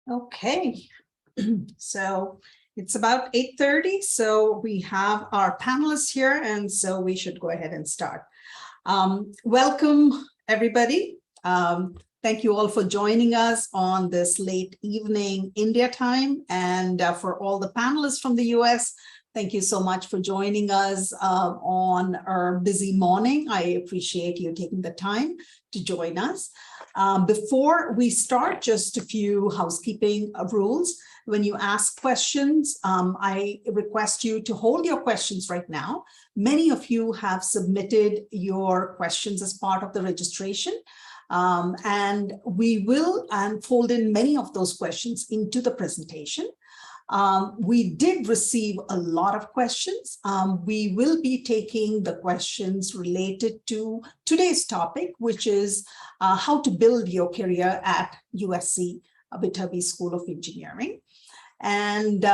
Okay, so it's about 8:30, so we have our panelists here, and so we should go ahead and start. Welcome, everybody. Thank you all for joining us on this late evening India time, and for all the panelists from the US, thank you so much for joining us on our busy morning. I appreciate you taking the time to join us. Before we start, just a few housekeeping rules. When you ask questions, I request you to hold your questions right now. Many of you have submitted your questions as part of the registration, and we will fold in many of those questions into the presentation. We did receive a lot of questions. We will be taking the questions related to today's topic, which is how to build your career at USC Viterbi School of Engineering. And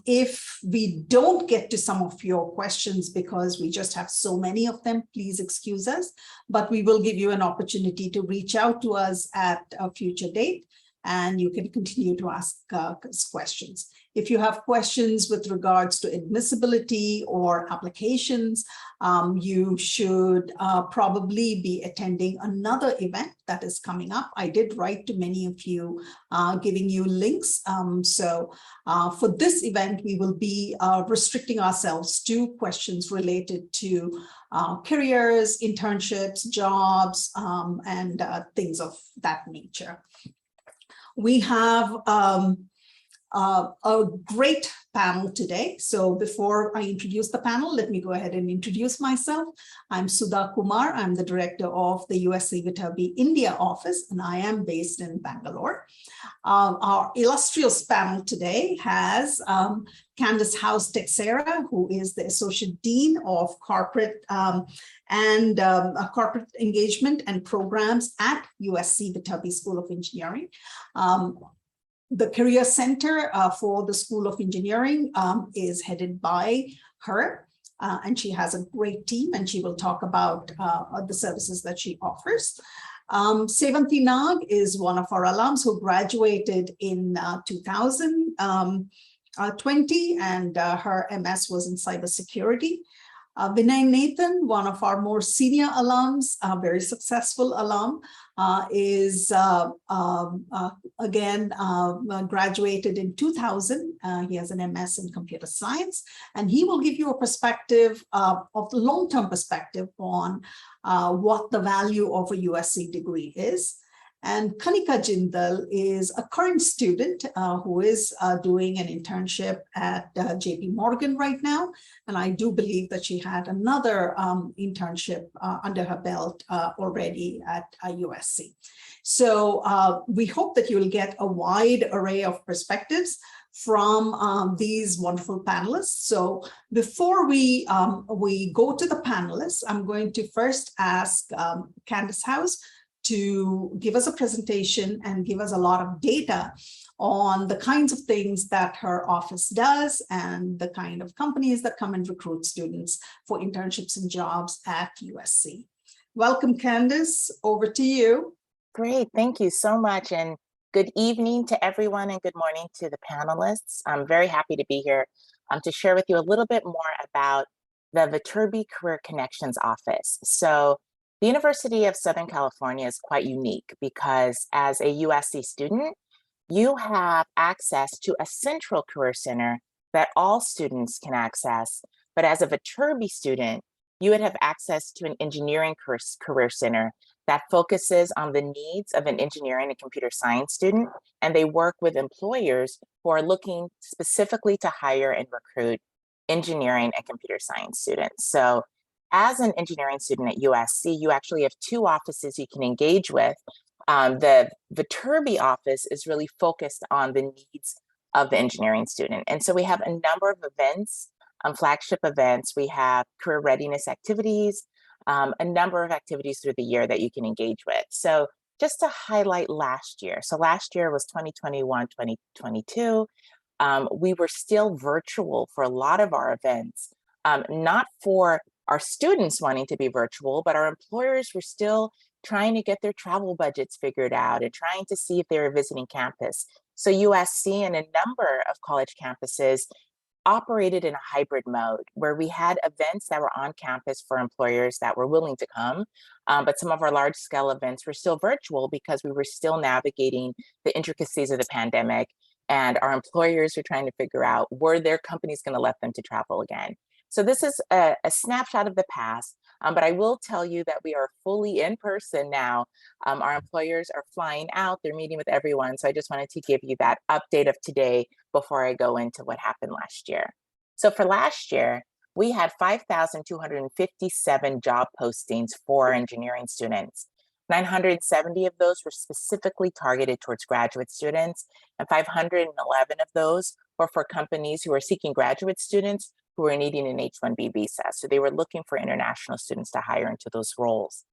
if we don't get to some of your questions because we just have so many of them, please excuse us, but we will give you an opportunity to reach out to us at a future date, and you can continue to ask questions. If you have questions with regards to admissibility or applications, you should probably be attending another event that is coming up. I did write to many of you, giving you links. So for this event, we will be restricting ourselves to questions related to careers, internships, jobs, and things of that nature. We have a great panel today. So before I introduce the panel, let me go ahead and introduce myself. I'm Sudha Kumar. I'm the director of the USC Viterbi India office, and I am based in Bangalore. Our illustrious panel today has Candace House-Texeira, who is the Associate Dean of Corporate Corporate Engagement and Programs at USC Viterbi School of Engineering. The Career Center for the School of Engineering is headed by her, and she has a great team, and she will talk about the services that she offers. Sevanthi Nag is one of our alums who graduated in 2020, and her MS was in cybersecurity. Vinay Nathan, one of our more senior alums, a very successful alum, is again graduated in 2000. He has an MS in computer science, and he will give you a perspective of the long-term perspective on what the value of a USC degree is. And Kanika Jindal is a current student who is doing an internship at JP Morgan right now. And I do believe that she had another internship under her belt already at USC. So we hope that you'll get a wide array of perspectives from these wonderful panelists. So before we go to the panelists, I'm going to first ask Candace House to give us a presentation and give us a lot of data on the kinds of things that her office does and the kind of companies that come and recruit students for internships and jobs at USC. Welcome, Candace. Over to you. Great. Thank you so much. And good evening to everyone and good morning to the panelists. I'm very happy to be here to share with you a little bit more about the Viterbi Career Connections Office. So the University of Southern California is quite unique because as a USC student, you have access to a central career center that all students can access. But as a Viterbi student, you would have access to an engineering career center that focuses on the needs of an engineering and computer science student. And they work with employers who are looking specifically to hire and recruit engineering and computer science students. So as an engineering student at USC, you actually have two offices you can engage with. The Viterbi office is really focused on the needs of the engineering student. And so we have a number of events, flagship events. We have career readiness activities, a number of activities through the year that you can engage with. So just to highlight last year. So last year was 2021, 2022. We were still virtual for a lot of our events, not for our students wanting to be virtual, but our employers were still trying to get their travel budgets figured out and trying to see if they were visiting campus. So USC and a number of college campuses operated in a hybrid mode where we had events that were on campus for employers that were willing to come. But some of our large scale events were still virtual because we were still navigating the intricacies of the pandemic. And our employers were trying to figure out, were their companies going to let them to travel again? So this is a snapshot of the past. But I will tell you that we are fully in person now. Our employers are flying out, they're meeting with everyone. So I just wanted to give you that update of today before I go into what happened last year. So for last year, we had 5,257 job postings for engineering students. 970 of those were specifically targeted towards graduate students, and 511 of those were for companies who are seeking graduate students who were needing an H-1B visa. So they were looking for international students to hire into those roles.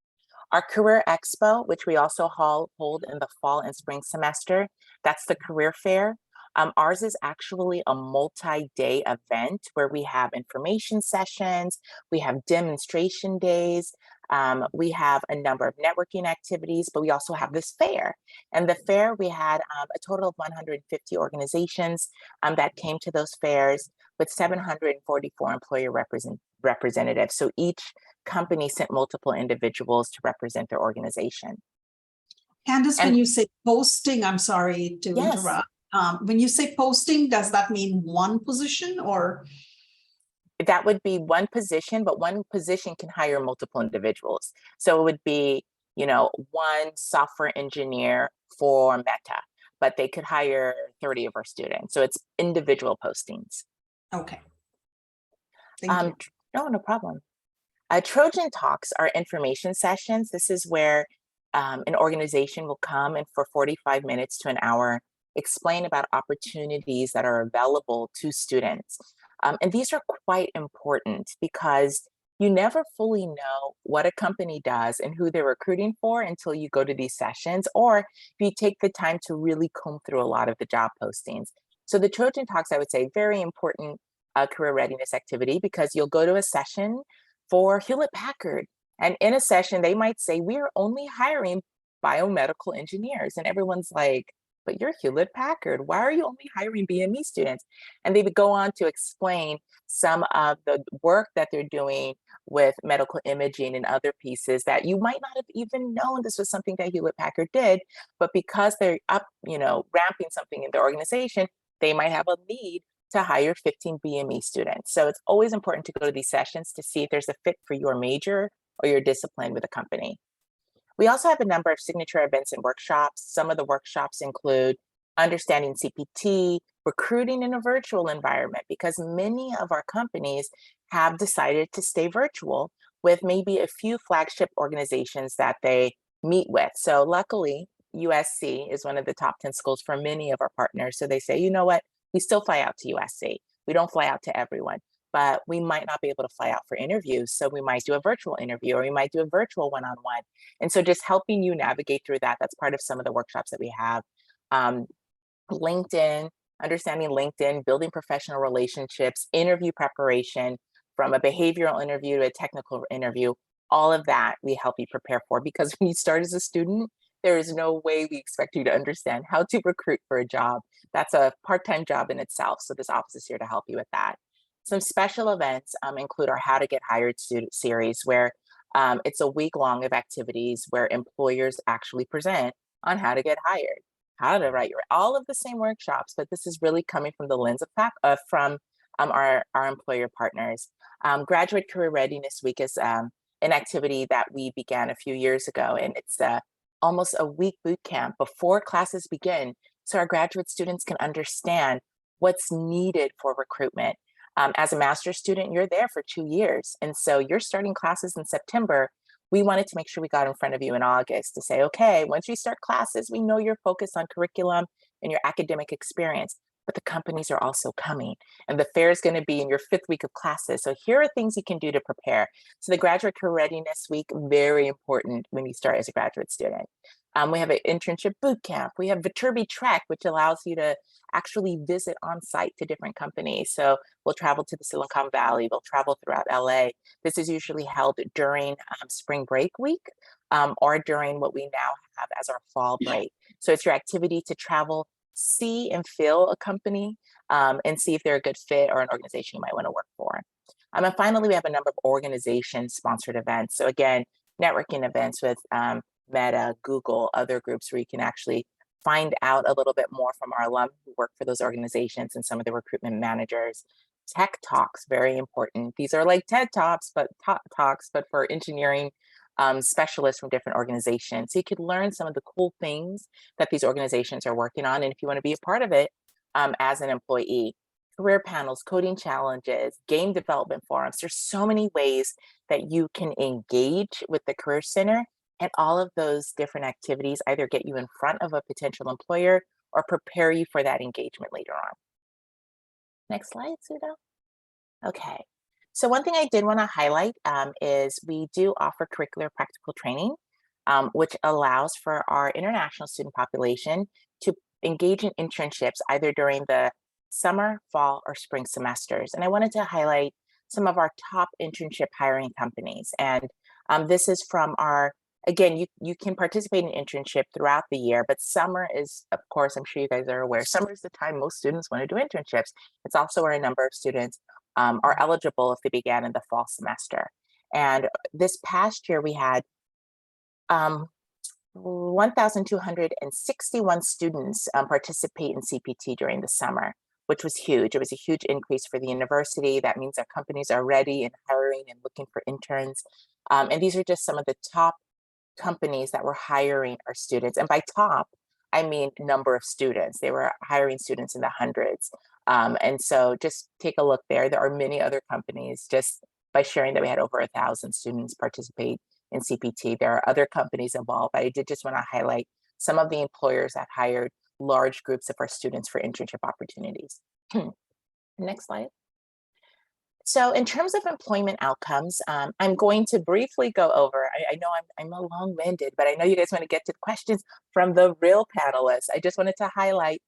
Our Career Expo, which we also hold in the fall and spring semester, that's the career fair. Ours is actually a multi-day event where we have information sessions, we have demonstration days, we have a number of networking activities, but we also have this fair. And the fair, we had a total of 150 organizations that came to those fairs with 744 employer representatives. So each company sent multiple individuals to represent their organization. Candace, when you say posting, I'm sorry to Yes. interrupt. When you say posting, does that mean one position or? That would be one position, but one position can hire multiple individuals. So it would be, one software engineer for Meta, but they could hire 30 of our students. So it's individual postings. Okay. Thank you. No problem. Trojan Talks are information sessions. This is where an organization will come and for 45 minutes to an hour, explain about opportunities that are available to students. And these are quite important because you never fully know what a company does and who they're recruiting for until you go to these sessions, or if you take the time to really comb through a lot of the job postings. So the Trojan Talks, I would say, very important career readiness activity because you'll go to a session for Hewlett Packard. And in a session, they might say, we are only hiring biomedical engineers. And everyone's like, but you're Hewlett Packard. Why are you only hiring BME students? And they would go on to explain some of the work that they're doing with medical imaging and other pieces that you might not have even known this was something that Hewlett Packard did. But because they're up, ramping something in their organization, they might have a need to hire 15 BME students. So it's always important to go to these sessions to see if there's a fit for your major or your discipline with a company. We also have a number of signature events and workshops. Some of the workshops include understanding CPT, recruiting in a virtual environment, because many of our companies have decided to stay virtual with maybe a few flagship organizations that they meet with. So luckily, USC is one of the top 10 schools for many of our partners. So they say, you know what, we still fly out to USC. We don't fly out to everyone, but we might not be able to fly out for interviews. So we might do a virtual interview or we might do a virtual one-on-one. And so just helping you navigate through that, that's part of some of the workshops that we have. LinkedIn, understanding LinkedIn, building professional relationships, interview preparation, from a behavioral interview to a technical interview, all of that we help you prepare for, because when you start as a student, there is no way we expect you to understand how to recruit for a job. That's a part-time job in itself. So this office is here to help you with that. Some special events include our How to Get Hired student series, where it's a week long of activities where employers actually present on how to get hired, how to write all of the same workshops, but this is really coming from the lens of our employer partners. Graduate Career Readiness Week is an activity that we began a few years ago, and it's almost a week boot camp before classes begin, so our graduate students can understand what's needed for recruitment. As a master's student, you're there for 2 years, and so you're starting classes in September. We wanted to make sure we got in front of you in August to say, okay, once you start classes, we know you're focused on curriculum and your academic experience, but the companies are also coming, and the fair is going to be in your 5th week of classes. So here are things you can do to prepare. So the Graduate Career Readiness Week, very important when you start as a graduate student. We have an internship boot camp. We have Viterbi Trek, which allows you to actually visit on site to different companies. So we'll travel to the Silicon Valley, we'll travel throughout LA. This is usually held during spring break week or during what we now have as our fall break. So it's your activity to travel, see and feel a company and see if they're a good fit or an organization you might want to work for. And finally, we have a number of organization-sponsored events. So again, networking events with Meta, Google, other groups where you can actually find out a little bit more from our alum who work for those organizations and some of the recruitment managers. Tech Talks, very important. These are like TED Talks, but for engineering specialists from different organizations. So you could learn some of the cool things that these organizations are working on. And if you want to be a part of it as an employee, career panels, coding challenges, game development forums. There's so many ways that you can engage with the Career Center, and all of those different activities either get you in front of a potential employer or prepare you for that engagement later on. Next slide, Sudo. Okay. So one thing I did want to highlight is we do offer curricular practical training, which allows for our international student population to engage in internships either during the summer, fall, or spring semesters. And I wanted to highlight some of our top internship hiring companies. And this is from our, again, you can participate in internship throughout the year, but summer is, of course, I'm sure you guys are aware, summer is the time most students want to do internships. It's also where a number of students are eligible if they began in the fall semester. And this past year, we had 1,261 students participate in CPT during the summer, which was huge. It was a huge increase for the university. That means that companies are ready and hiring and looking for interns. And these are just some of the top companies that were hiring our students. And by top, I mean number of students. They were hiring students in the hundreds. And so just take a look there. There are many other companies. Just by sharing that we had over 1,000 students participate in CPT. There are other companies involved, but I did just want to highlight some of the employers that hired large groups of our students for internship opportunities. Next slide. So in terms of employment outcomes, I'm going to briefly go over, I know I'm a long-winded, but I know you guys want to get to the questions from the real panelists. I just wanted to highlight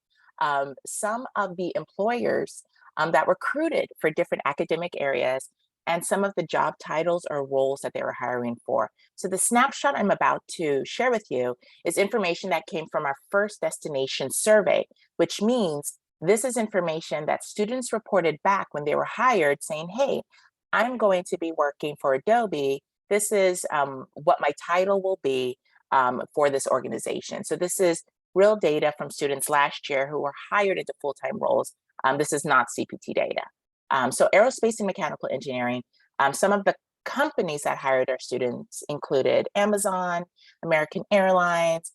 some of the employers that recruited for different academic areas and some of the job titles or roles that they were hiring for. So the snapshot I'm about to share with you is information that came from our first destination survey, which means this is information that students reported back when they were hired saying, hey, I'm going to be working for Adobe. This is what my title will be for this organization. So this is real data from students last year who were hired into full-time roles. This is not CPT data. So aerospace and mechanical engineering, some of the companies that hired our students included Amazon, American Airlines,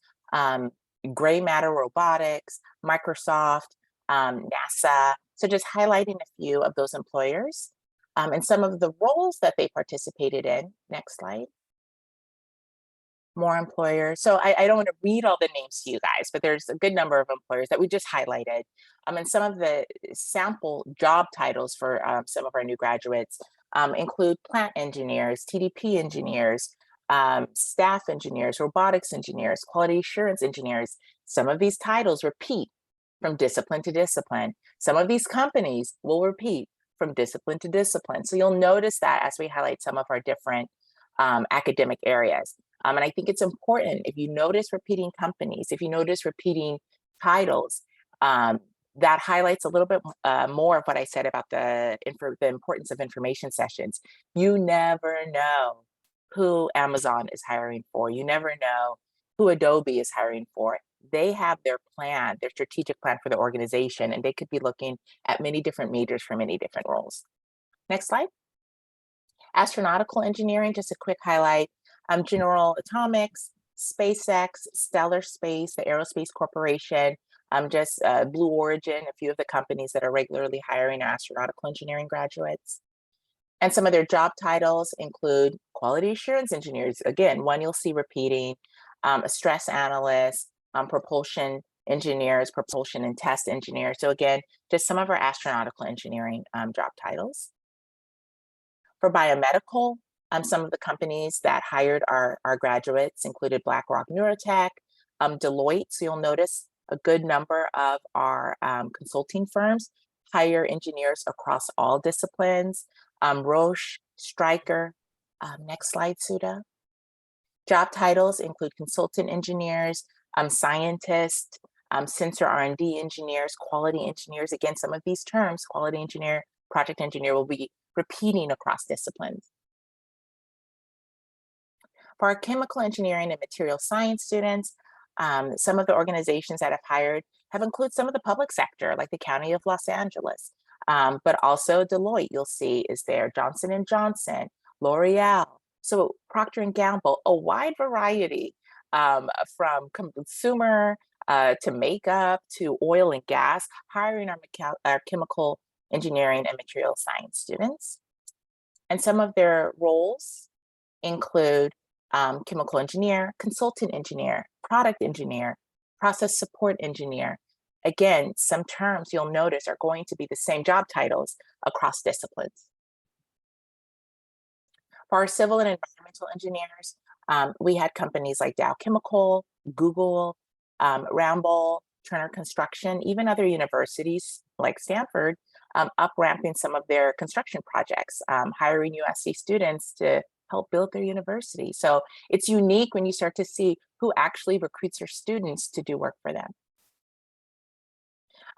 Gray Matter Robotics, Microsoft, NASA. So just highlighting a few of those employers and some of the roles that they participated in. Next slide. More employers. So I don't want to read all the names to you guys, but there's a good number of employers that we just highlighted. And some of the sample job titles for some of our new graduates include plant engineers, TDP engineers, staff engineers, robotics engineers, quality assurance engineers. Some of these titles repeat from discipline to discipline. Some of these companies will repeat from discipline to discipline. So you'll notice that as we highlight some of our different academic areas. And I think it's important if you notice repeating companies, if you notice repeating titles, that highlights a little bit more of what I said about the importance of information sessions. You never know who Amazon is hiring for. You never know who Adobe is hiring for. They have their plan, their strategic plan for the organization, and they could be looking at many different majors for many different roles. Next slide. Astronautical engineering, just a quick highlight. General Atomics, SpaceX, Stellar Space, the Aerospace Corporation, just Blue Origin, a few of the companies that are regularly hiring astronautical engineering graduates. And some of their job titles include quality assurance engineers. Again, one you'll see repeating, a stress analyst, propulsion engineers, propulsion and test engineers. So again, just some of our astronautical engineering job titles. For biomedical, some of the companies that hired our graduates included BlackRock Neurotech, Deloitte. So you'll notice a good number of our consulting firms hire engineers across all disciplines. Roche, Stryker. Next slide, Sudha. Job titles include consultant engineers, scientists, sensor R&D engineers, quality engineers. Again, some of these terms, quality engineer, project engineer, will be repeating across disciplines. For our chemical engineering and material science students, some of the organizations that have hired have included some of the public sector, like the County of Los Angeles, but also Deloitte, you'll see, is there, Johnson & Johnson, L'Oreal, so Procter & Gamble, a wide variety from consumer to makeup to oil and gas, hiring our chemical engineering and material science students. And some of their roles include chemical engineer, consultant engineer, product engineer, process support engineer. Again, some terms you'll notice are going to be the same job titles across disciplines. For our civil and environmental engineers, we had companies like Dow Chemical, Google, Ramboll, Turner Construction, even other universities like Stanford, up-ramping some of their construction projects, hiring USC students to help build their university. So it's unique when you start to see who actually recruits their students to do work for them.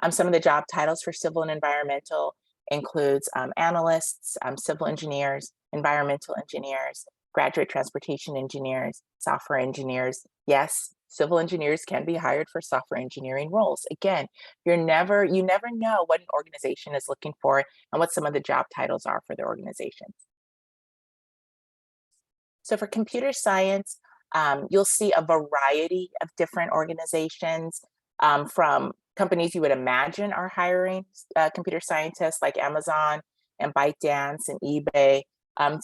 Some of the job titles for civil and environmental includes analysts, civil engineers, environmental engineers, graduate transportation engineers, software engineers. Yes, civil engineers can be hired for software engineering roles. Again, you never know what an organization is looking for and what some of the job titles are for their organizations. So for computer science, you'll see a variety of different organizations, from companies you would imagine are hiring computer scientists like Amazon and ByteDance and eBay,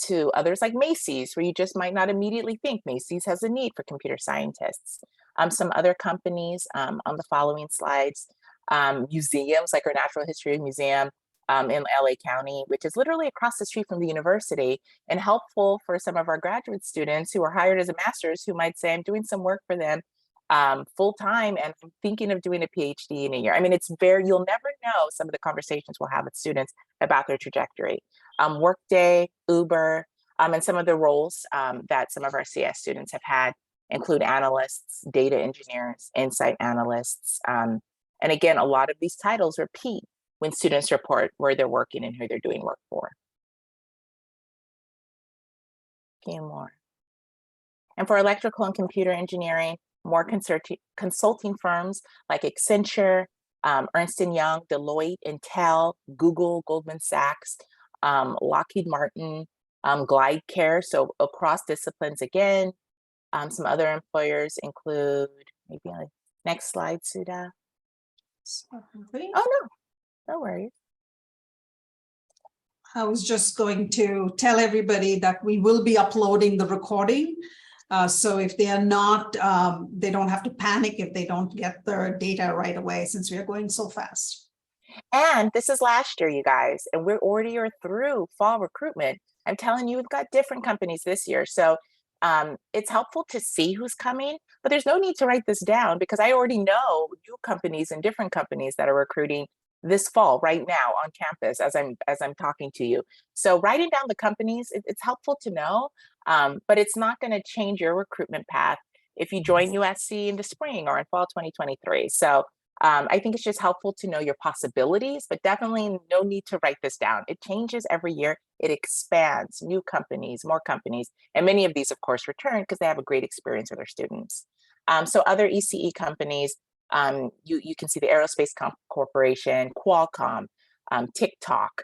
to others like Macy's, where you just might not immediately think Macy's has a need for computer scientists. Some other companies on the following slides, museums like our Natural History Museum in LA County, which is literally across the street from the university, and helpful for some of our graduate students who are hired as a master's who might say, I'm doing some work for them full time and I'm thinking of doing a PhD in a year. I mean, you'll never know some of the conversations we'll have with students about their trajectory. Workday, Uber, and some of the roles that some of our CS students have had include analysts, data engineers, insight analysts. And again, a lot of these titles repeat when students report where they're working and who they're doing work for. A few more. And for electrical and computer engineering, more consulting firms like Accenture, Ernst & Young, Deloitte, Intel, Google, Goldman Sachs, Lockheed Martin, GlideCare. So across disciplines again. Some other employers include, maybe next slide, Sudha. Certainly. Oh, no worries. I was just going to tell everybody that we will be uploading the recording. So if they are not, they don't have to panic if they don't get their data right away, since we are going so fast. And this is last year, you guys, and we're already through fall recruitment. I'm telling you, we've got different companies this year. So it's helpful to see who's coming, but there's no need to write this down because I already know new companies and different companies that are recruiting this fall right now on campus as I'm talking to you. So writing down the companies, it's helpful to know, but it's not going to change your recruitment path if you join USC in the spring or in fall 2023. So I think it's just helpful to know your possibilities, but definitely no need to write this down. It changes every year. It expands, new companies, more companies, and many of these, of course, return because they have a great experience with their students. So other ECE companies, you can see the Aerospace Corporation, Qualcomm, TikTok,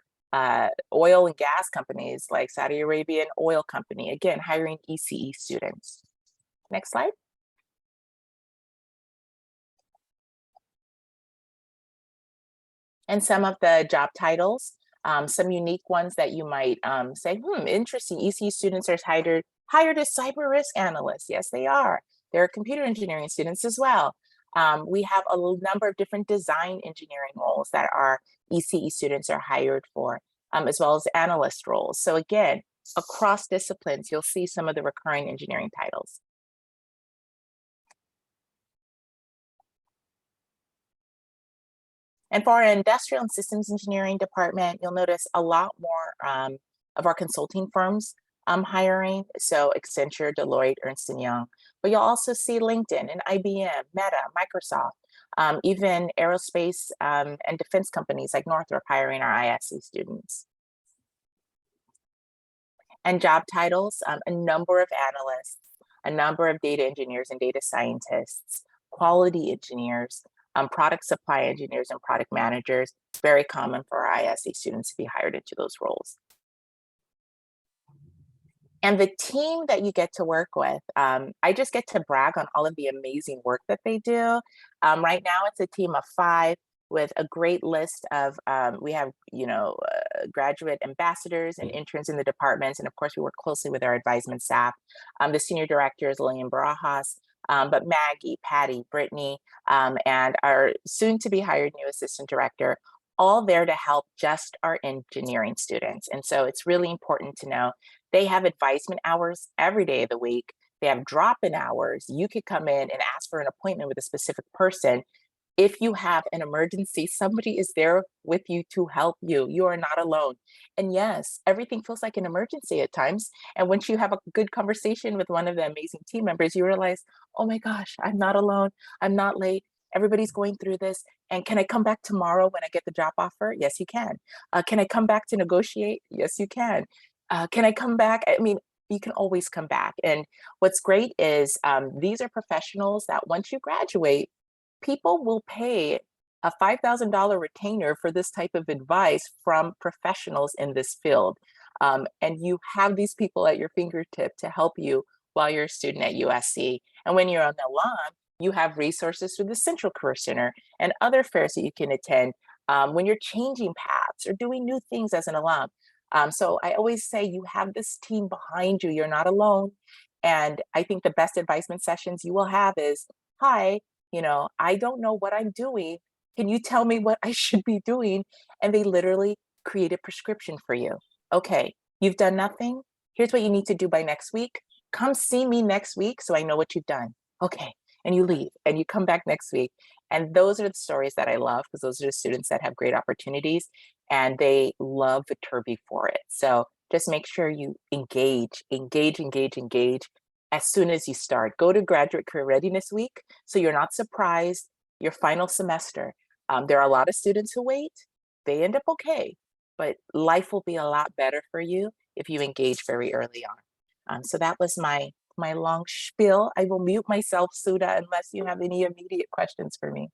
oil and gas companies like Saudi Arabian Oil Company, again, hiring ECE students. Next slide. And some of the job titles, some unique ones that you might say, interesting, ECE students are hired as cyber risk analysts. Yes, they are. There are computer engineering students as well. We have a number of different design engineering roles that our ECE students are hired for, as well as analyst roles. So again, across disciplines, you'll see some of the recurring engineering titles. And for our industrial and systems engineering department, you'll notice a lot more of our consulting firms hiring. So Accenture, Deloitte, Ernst & Young. But you'll also see LinkedIn and IBM, Meta, Microsoft, even aerospace and defense companies like Northrop hiring our ISC students. And job titles, a number of analysts, a number of data engineers and data scientists, quality engineers, product supply engineers and product managers, very common for our ISC students to be hired into those roles. And the team that you get to work with, I just get to brag on all of the amazing work that they do. Right now, it's a team of 5 with a great list of, we have, graduate ambassadors and interns in the departments. And of course, we work closely with our advisement staff. The senior director is Lillian Barajas, but Maggie, Patty, Brittany, and our soon to be hired new assistant director, all there to help just our engineering students. And so it's really important to know they have advisement hours every day of the week. They have drop-in hours. You could come in and ask for an appointment with a specific person. If you have an emergency, somebody is there with you to help you. You are not alone. And yes, everything feels like an emergency at times. And once you have a good conversation with one of the amazing team members, you realize, oh my gosh, I'm not alone. I'm not late. Everybody's going through this. And can I come back tomorrow when I get the job offer? Yes, you can. Can I come back to negotiate? Yes, you can. Can I come back? I mean, you can always come back. And what's great is these are professionals that once you graduate, people will pay a $5,000 retainer for this type of advice from professionals in this field. And you have these people at your fingertip to help you while you're a student at USC. And when you're on the alum, you have resources through the Central Career Center and other fairs that you can attend when you're changing paths or doing new things as an alum. So I always say you have this team behind you. You're not alone. And I think the best advisement sessions you will have is, hi, I don't know what I'm doing. Can you tell me what I should be doing? And they literally create a prescription for you. Okay, you've done nothing. Here's what you need to do by next week. Come see me next week so I know what you've done. Okay, and you leave and you come back next week. And those are the stories that I love because those are the students that have great opportunities and they love Viterbi for it. So just make sure you engage as soon as you start. Go to Graduate Career Readiness Week so you're not surprised your final semester. There are a lot of students who wait. They end up okay, but life will be a lot better for you if you engage very early on. So that was my long spiel. I will mute myself, Sudha, unless you have any immediate questions for me.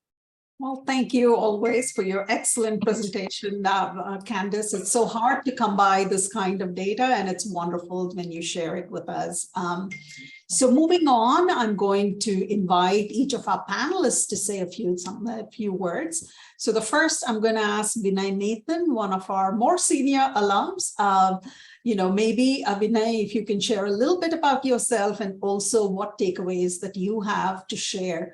Well, thank you always for your excellent presentation, Candice. It's so hard to come by this kind of data, and it's wonderful when you share it with us. So moving on, I'm going to invite each of our panelists to say a few words. So the first, I'm going to ask Vinay Nathan, one of our more senior alums. Maybe Vinay, if you can share a little bit about yourself and also what takeaways that you have to share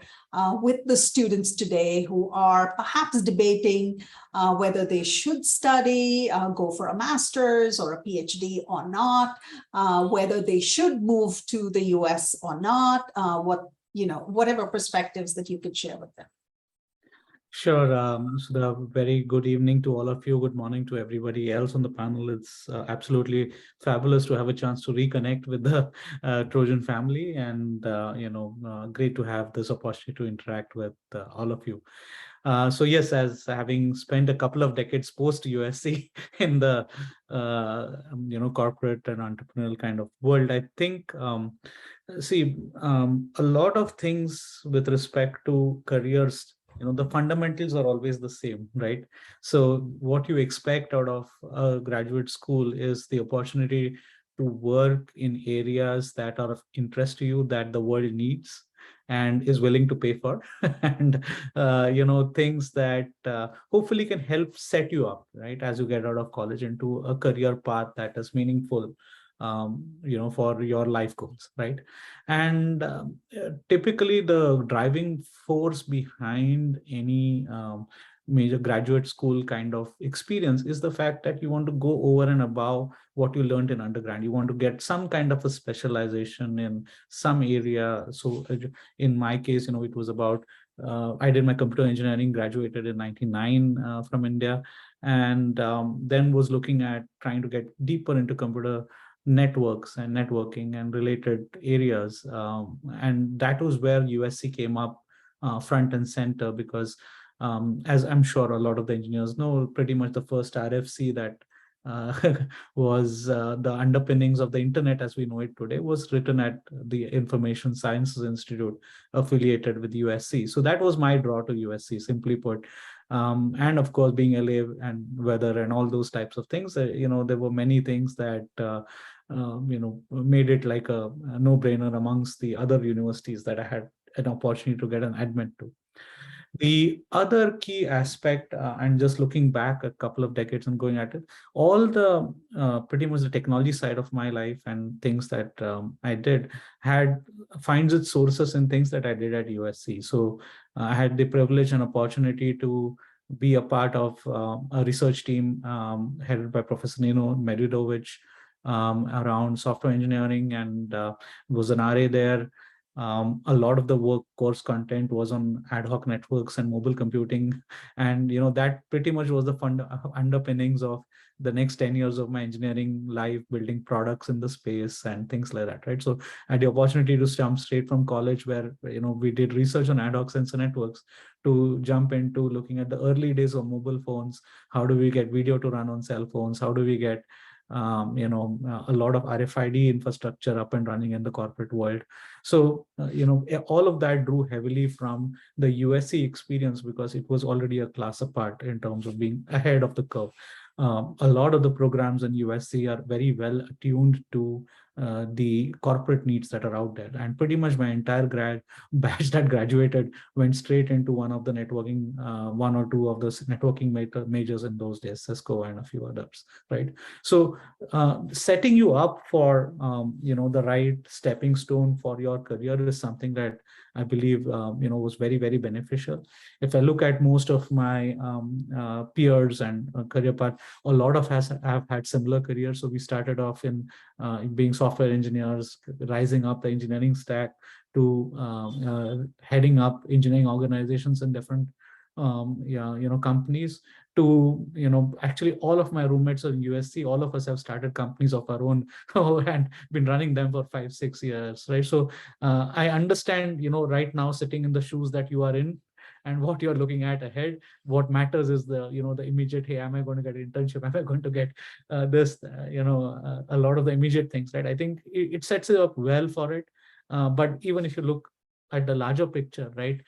with the students today who are perhaps debating whether they should study, go for a master's or a PhD or not, whether they should move to the US or not, whatever perspectives that you could share with them. Sure. So very good evening to all of you. Good morning to everybody else on the panel. It's absolutely fabulous to have a chance to reconnect with the Trojan family, and great to have this opportunity to interact with all of you. So yes, as having spent a couple of decades post USC in the corporate and entrepreneurial kind of world, I think a lot of things with respect to careers, the fundamentals are always the same, right? So what you expect out of a graduate school is the opportunity to work in areas that are of interest to you, that the world needs and is willing to pay for, and things that hopefully can help set you up, right, as you get out of college into a career path that is meaningful for your life goals, right? And typically the driving force behind any major graduate school kind of experience is the fact that you want to go over and above what you learned in undergrad. You want to get some kind of a specialization in some area. So in my case, it was about I did my computer engineering, graduated in 99 from India, and then was looking at trying to get deeper into computer networks and networking and related areas. And that was where USC came up front and center because as I'm sure a lot of the engineers know, pretty much the first RFC that uh, was the underpinnings of the internet as we know it today was written at the Information Sciences Institute affiliated with USC. So that was my draw to USC, simply put. And of course, being LA and weather and all those types of things, there were many things that made it like a no-brainer amongst the other universities that I had an opportunity to get an admit to. The other key aspect, and just looking back a couple of decades and going at it, all the pretty much the technology side of my life and things that I did finds its sources in things that I did at USC. So I had the privilege and opportunity to be a part of a research team headed by Professor Nino Medvedovich around software engineering, and was an RA there. A lot of the work course content was on ad hoc networks and mobile computing, and that pretty much was the underpinnings of the next 10 years of my engineering life, building products in the space and things like that, right? So I had the opportunity to jump straight from college, where we did research on ad hoc sensor networks, to jump into looking at the early days of mobile phones. How do we get video to run on cell phones? How do we get a lot of RFID infrastructure up and running in the corporate world? So, all of that drew heavily from the USC experience because it was already a class apart in terms of being ahead of the curve. A lot of the programs in USC are very well attuned to the corporate needs that are out there. And pretty much my entire batch that graduated went straight into one of the networking, one or two of the networking majors in those days, Cisco and a few others, right? So setting you up for, the right stepping stone for your career is something that I believe, was very, very beneficial. If I look at most of my peers and career path, a lot of us have had similar careers. So we started off in being software engineers, rising up the engineering stack to heading up engineering organizations in different companies, to actually all of my roommates are in USC. All of us have started companies of our own and been running them for 5-6 years, right? So I understand, right now, sitting in the shoes that you are in and what you're looking at ahead, what matters is the immediate, hey, am I going to get an internship, am I going to get this, a lot of the immediate things, right? I think it sets you up well for it. But even if you look at the larger picture, right,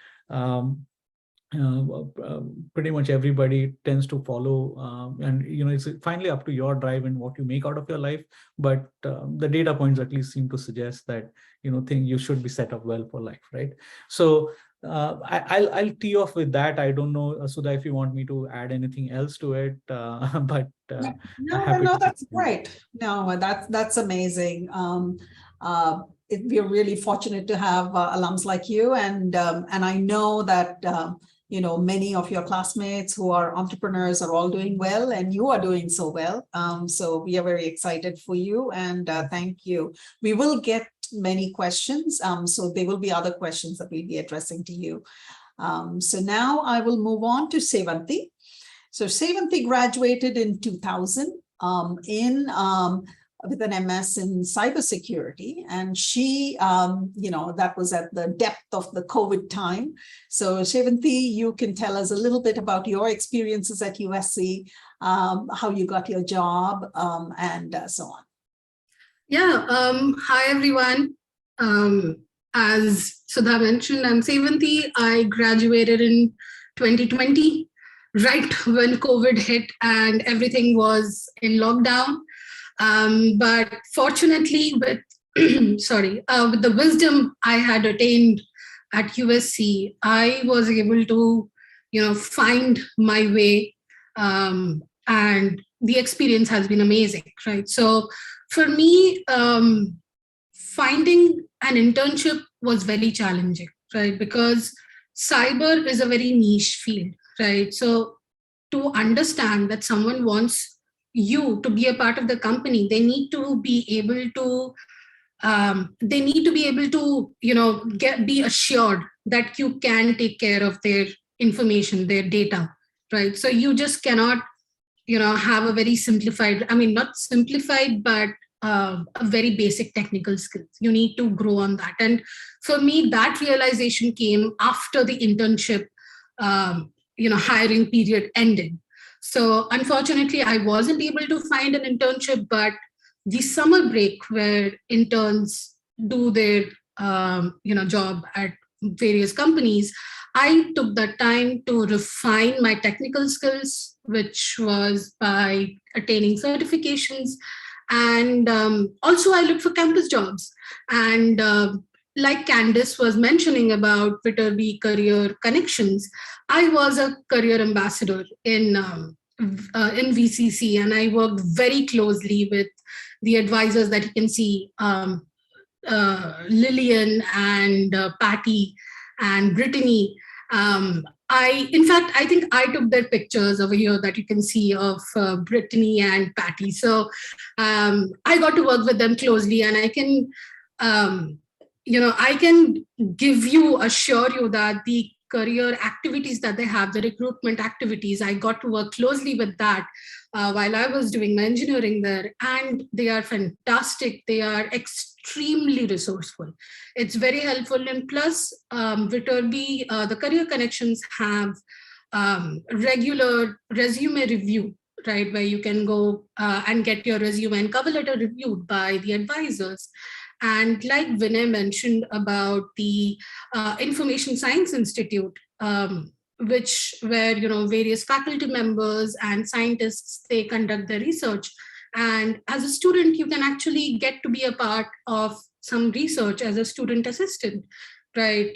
pretty much everybody tends to follow, and it's finally up to your drive and what you make out of your life. But the data points at least seem to suggest that you should be set up well for life, right? So I'll tee off with that. I don't know, Sudha, if you want me to add anything else to it, but no, that's great. No, that's amazing. We're really fortunate to have alums like you, and I know that many of your classmates who are entrepreneurs are all doing well, and you are doing so well. So we are very excited for you, and thank you. We will get many questions, so there will be other questions that we'll be addressing to you. So now I will move on to Sevanthi. So Sevanthi graduated in 2000 with an MS in cybersecurity, and she, that was at the depth of the COVID time. So Sevanthi, you can tell us a little bit about your experiences at USC, how you got your job, and so on. Yeah, hi everyone. As Sudha mentioned, I'm Sevanthi. I graduated in 2020, right when COVID hit and everything was in lockdown. But fortunately, with with the wisdom I had attained at USC, I was able to, find my way, and the experience has been amazing, right? So for me, finding an internship was very challenging, right? Because cyber is a very niche field, right? So to understand that someone wants you to be a part of the company, they need to be able to be assured that you can take care of their information, their data, right? So you just cannot, have a very simplified, I mean, not simplified, but a very basic technical skills. You need to grow on that. And for me, that realization came after the internship, hiring period ended. So unfortunately, I wasn't able to find an internship, but the summer break where interns do their, job at various companies, I took that time to refine my technical skills, which was by attaining certifications. And also I looked for campus jobs. And like Candice was mentioning about Viterbi Career Connections, I was a career ambassador in VCC, and I worked very closely with the advisors that you can see, Lillian and Patty and Brittany. I think I took their pictures over here that you can see of Brittany and Patty. So I got to work with them closely, and I can, I can assure you that the career activities that they have, the recruitment activities, I got to work closely with that while I was doing my engineering there, and they are fantastic. They are extremely resourceful. It's very helpful. And plus, Viterbi, the Career Connections have regular resume review, right, where you can go and get your resume and cover letter reviewed by the advisors. And like Vinay mentioned about the Information Science Institute, where various faculty members and scientists, they conduct their research. And as a student, you can actually get to be a part of some research as a student assistant, right?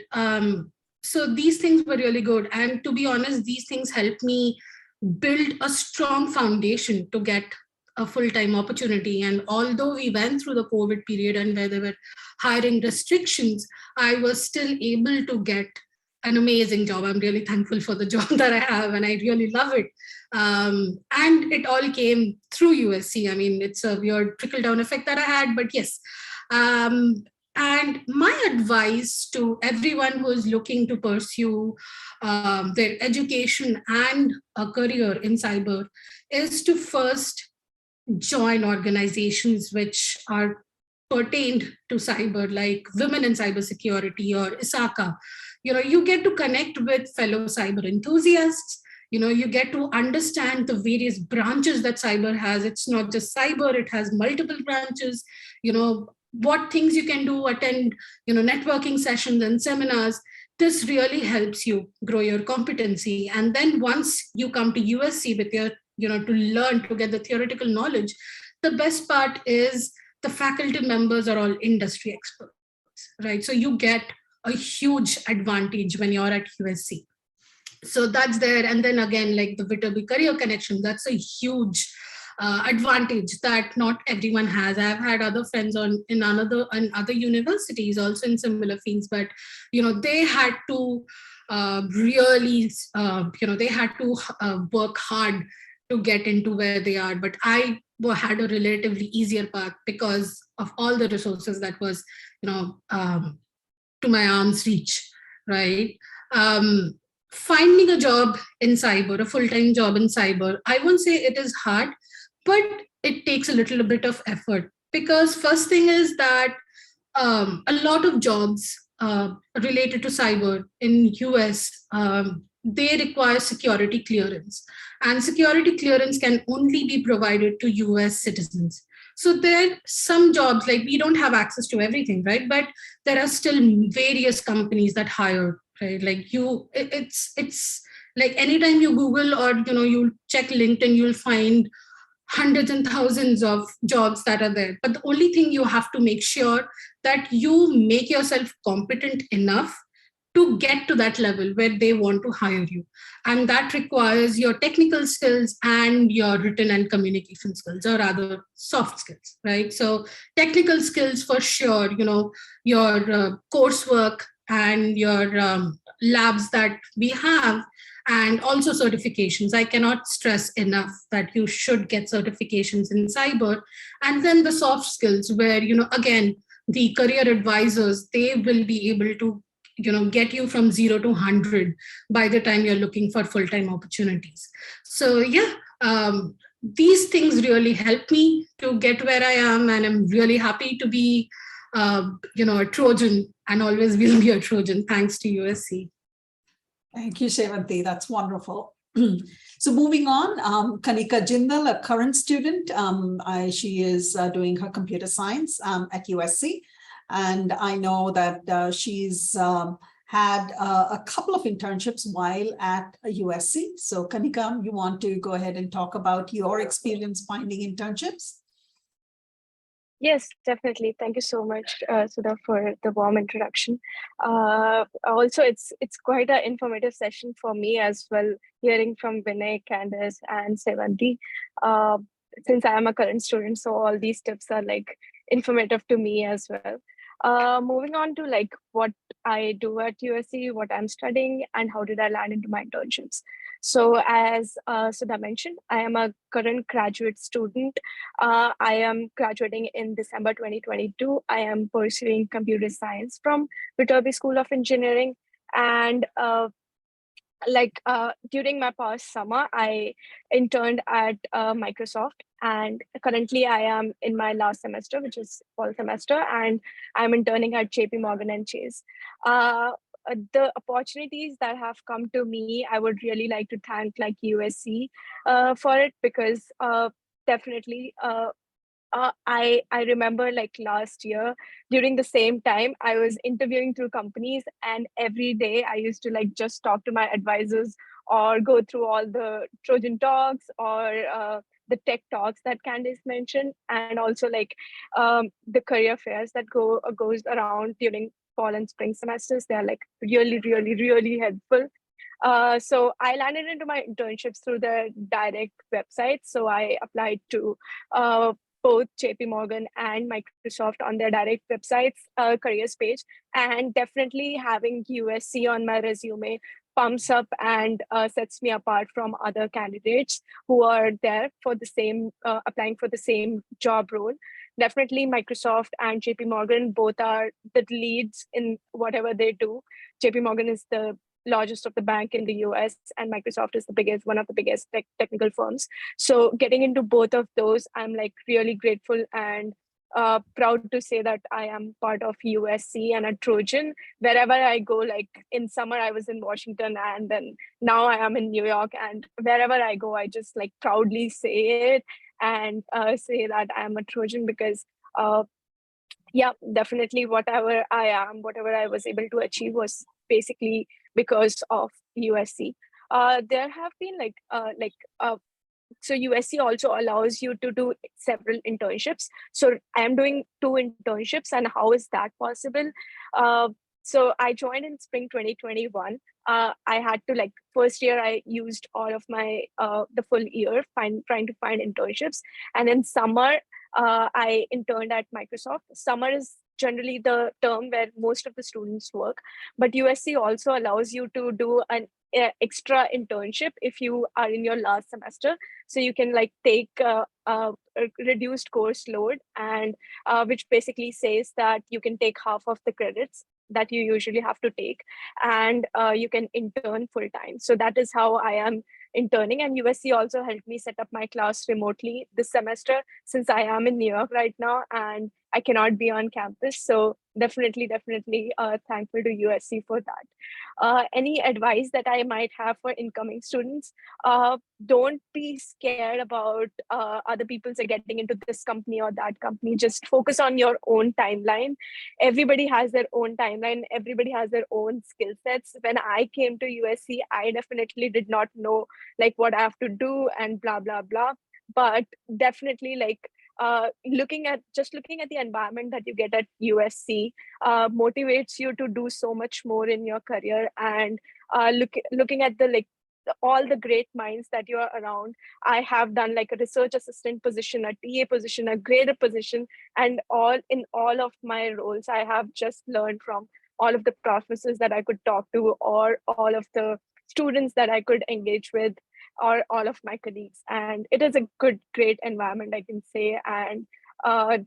So these things were really good. And to be honest, these things helped me build a strong foundation to get a full-time opportunity. And although we went through the COVID period and where there were hiring restrictions, I was still able to get an amazing job. I'm really thankful for the job that I have, and I really love it. And it all came through USC. I mean, it's a weird trickle-down effect that I had, but yes. And my advice to everyone who is looking to pursue their education and a career in cyber is to first join organizations which are pertained to cyber, like Women in Cybersecurity or ISACA. You get to connect with fellow cyber enthusiasts. You get to understand the various branches that cyber has. It's not just cyber, it has multiple branches. What things you can do, attend, networking sessions and seminars. This really helps you grow your competency. And then once you come to USC with your, to learn, to get the theoretical knowledge, the best part is the faculty members are all industry experts, right? So you get a huge advantage when you're at USC. So that's there. And then again, like the Viterbi Career Connection, that's a huge advantage that not everyone has. I've had other friends in other universities also in similar fields, but they had to really they had to work hard to get into where they are. But I had a relatively easier path because of all the resources that was to my arm's reach, right? Finding a job in cyber, a full-time job in cyber, I won't say it is hard, but it takes a little bit of effort. Because first thing is that a lot of jobs related to cyber in US, they require security clearance. And security clearance can only be provided to US citizens. So there are some jobs, like we don't have access to everything, right? But there are still various companies that hire, right? Like it's like anytime you Google or you check LinkedIn, you'll find hundreds and thousands of jobs that are there. But the only thing you have to make sure that you make yourself competent enough to get to that level where they want to hire you. And that requires your technical skills and your written and communication skills, or rather soft skills, right? So technical skills for sure, your coursework and your labs that we have, and also certifications. I cannot stress enough that you should get certifications in cyber. And then the soft skills where, again, the career advisors, they will be able to get you from 0 to 100 by the time you're looking for full-time opportunities. So yeah, these things really help me to get where I am, and I'm really happy to be a Trojan, and always will be a Trojan, thanks to USC. Thank you, Shevanti. That's wonderful. So moving on, Kanika Jindal, a current student. She is doing her computer science at USC. And I know that she's had a couple of internships while at USC. So Kanika, you want to go ahead and talk about your experience finding internships? Yes, definitely. Thank you so much, Sudha, for the warm introduction. Also, it's quite an informative session for me as well, hearing from Vinay, Candace, and Sevanti. Since I am a current student, so all these tips are like informative to me as well. Moving on to like what I do at USC, what I'm studying, and how did I land into my internships. So as Sudha mentioned, I am a current graduate student. I am graduating in December 2022. I am pursuing computer science from Viterbi School of Engineering. And during my past summer, I interned at Microsoft, and currently I am in my last semester, which is fall semester, and I'm interning at JP Morgan and Chase. The opportunities that have come to me, I would really like to thank like USC for it, because definitely I remember like last year during the same time I was interviewing through companies, and every day I used to like just talk to my advisors or go through all the Trojan talks or the tech talks that Candice mentioned, and also like the career fairs that goes around during fall and spring semesters. They're like really helpful. So I landed into my internships through the direct website. So I applied to both JP Morgan and Microsoft on their direct websites careers page, and definitely having USC on my resume pumps up and sets me apart from other candidates who are there for the same applying for the same job role. Definitely Microsoft and JP Morgan both are the leads in whatever they do. JP Morgan is the largest of the bank in the US, and Microsoft is one of the biggest technical firms. So getting into both of those, I'm like really grateful and proud to say that I am part of USC and a Trojan. Wherever I go, like in summer, I was in Washington, and then now I am in New York, and wherever I go, I just like proudly say it and say that I am a Trojan, because yeah, definitely whatever I was able to achieve was basically because of USC. There have been so USC also allows you to do several internships. So I am doing 2 internships, and how is that possible? So I joined in spring 2021. I had to like first year I used all of my the full year trying to find internships, and in summer I interned at Microsoft. Summer is generally the term where most of the students work, but USC also allows you to do an extra internship if you are in your last semester, so you can like take a reduced course load, and which basically says that you can take half of the credits that you usually have to take, and you can intern full time. So that is how I am interning, and USC also helped me set up my class remotely this semester, since I am in New York right now and I cannot be on campus. So definitely thankful to USC for that. Any advice that I might have for incoming students? Don't be scared about other people getting into this company or that company. Just focus on your own timeline. Everybody has their own timeline. Everybody has their own skill sets. When I came to USC, I definitely did not know like what I have to do and blah, blah, blah. But definitely like looking at the environment that you get at USC motivates you to do so much more in your career, and looking at all the great minds that you are around. I have done like a research assistant position, a TA position, a grader position, and in all of my roles, I have just learned from all of the professors that I could talk to, or all of the students that I could engage with, or all of my colleagues. And it is a great environment, I can say. And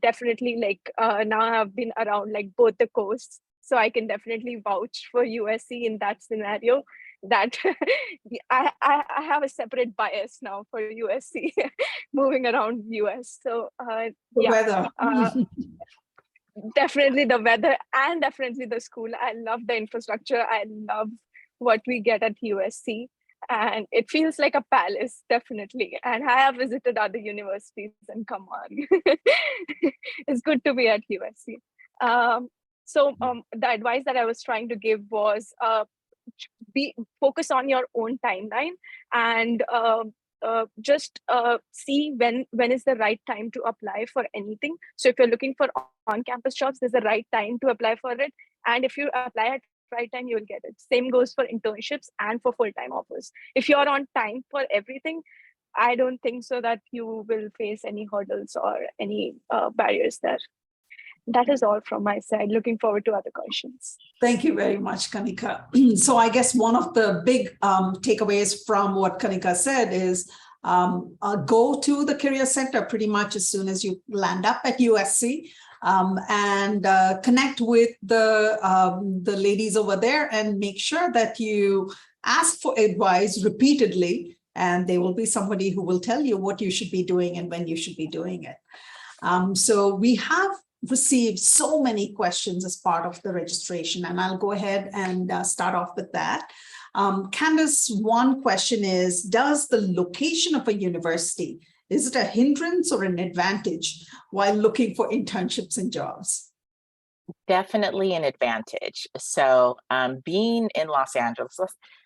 definitely like now I have been around like both the coasts. So I can definitely vouch for USC in that scenario. That I have a separate bias now for USC, moving around US. So The yeah, weather. definitely the weather and definitely the school. I love the infrastructure. I love what we get at USC. And it feels like a palace, definitely. And I have visited other universities, and come on, it's good to be at USC. The advice that I was trying to give was be focus on your own timeline, and just see when is the right time to apply for anything. So if you're looking for on-campus jobs, there's a right time to apply for it, and if you apply at right time, you will get it. Same goes for internships and for full-time offers. If you're on time for everything, I don't think so that you will face any hurdles or any barriers there. That is all from my side. Looking forward to other questions. Thank you very much, Kanika. So I guess one of the big takeaways from what Kanika said is go to the Career Center pretty much as soon as you land up at USC, and connect with the ladies over there and make sure that you ask for advice repeatedly, and there will be somebody who will tell you what you should be doing and when you should be doing it. So we have received so many questions as part of the registration, and I'll go ahead and start off with that. Candace, one question is, does the location of a university, is it a hindrance or an advantage while looking for internships and jobs? Definitely an advantage. So being in Los Angeles,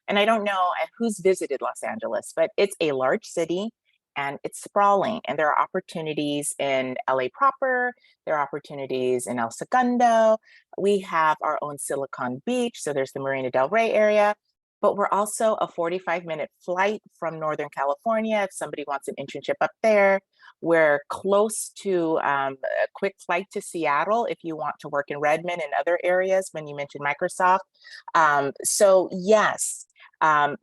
and I don't know who's visited Los Angeles, but it's a large city and it's sprawling, and there are opportunities in LA proper, there are opportunities in El Segundo, we have our own Silicon Beach, so there's the Marina Del Rey area, but we're also a 45-minute flight from Northern California if somebody wants an internship up there. We're close to a quick flight to Seattle if you want to work in Redmond and other areas when you mentioned Microsoft. So yes,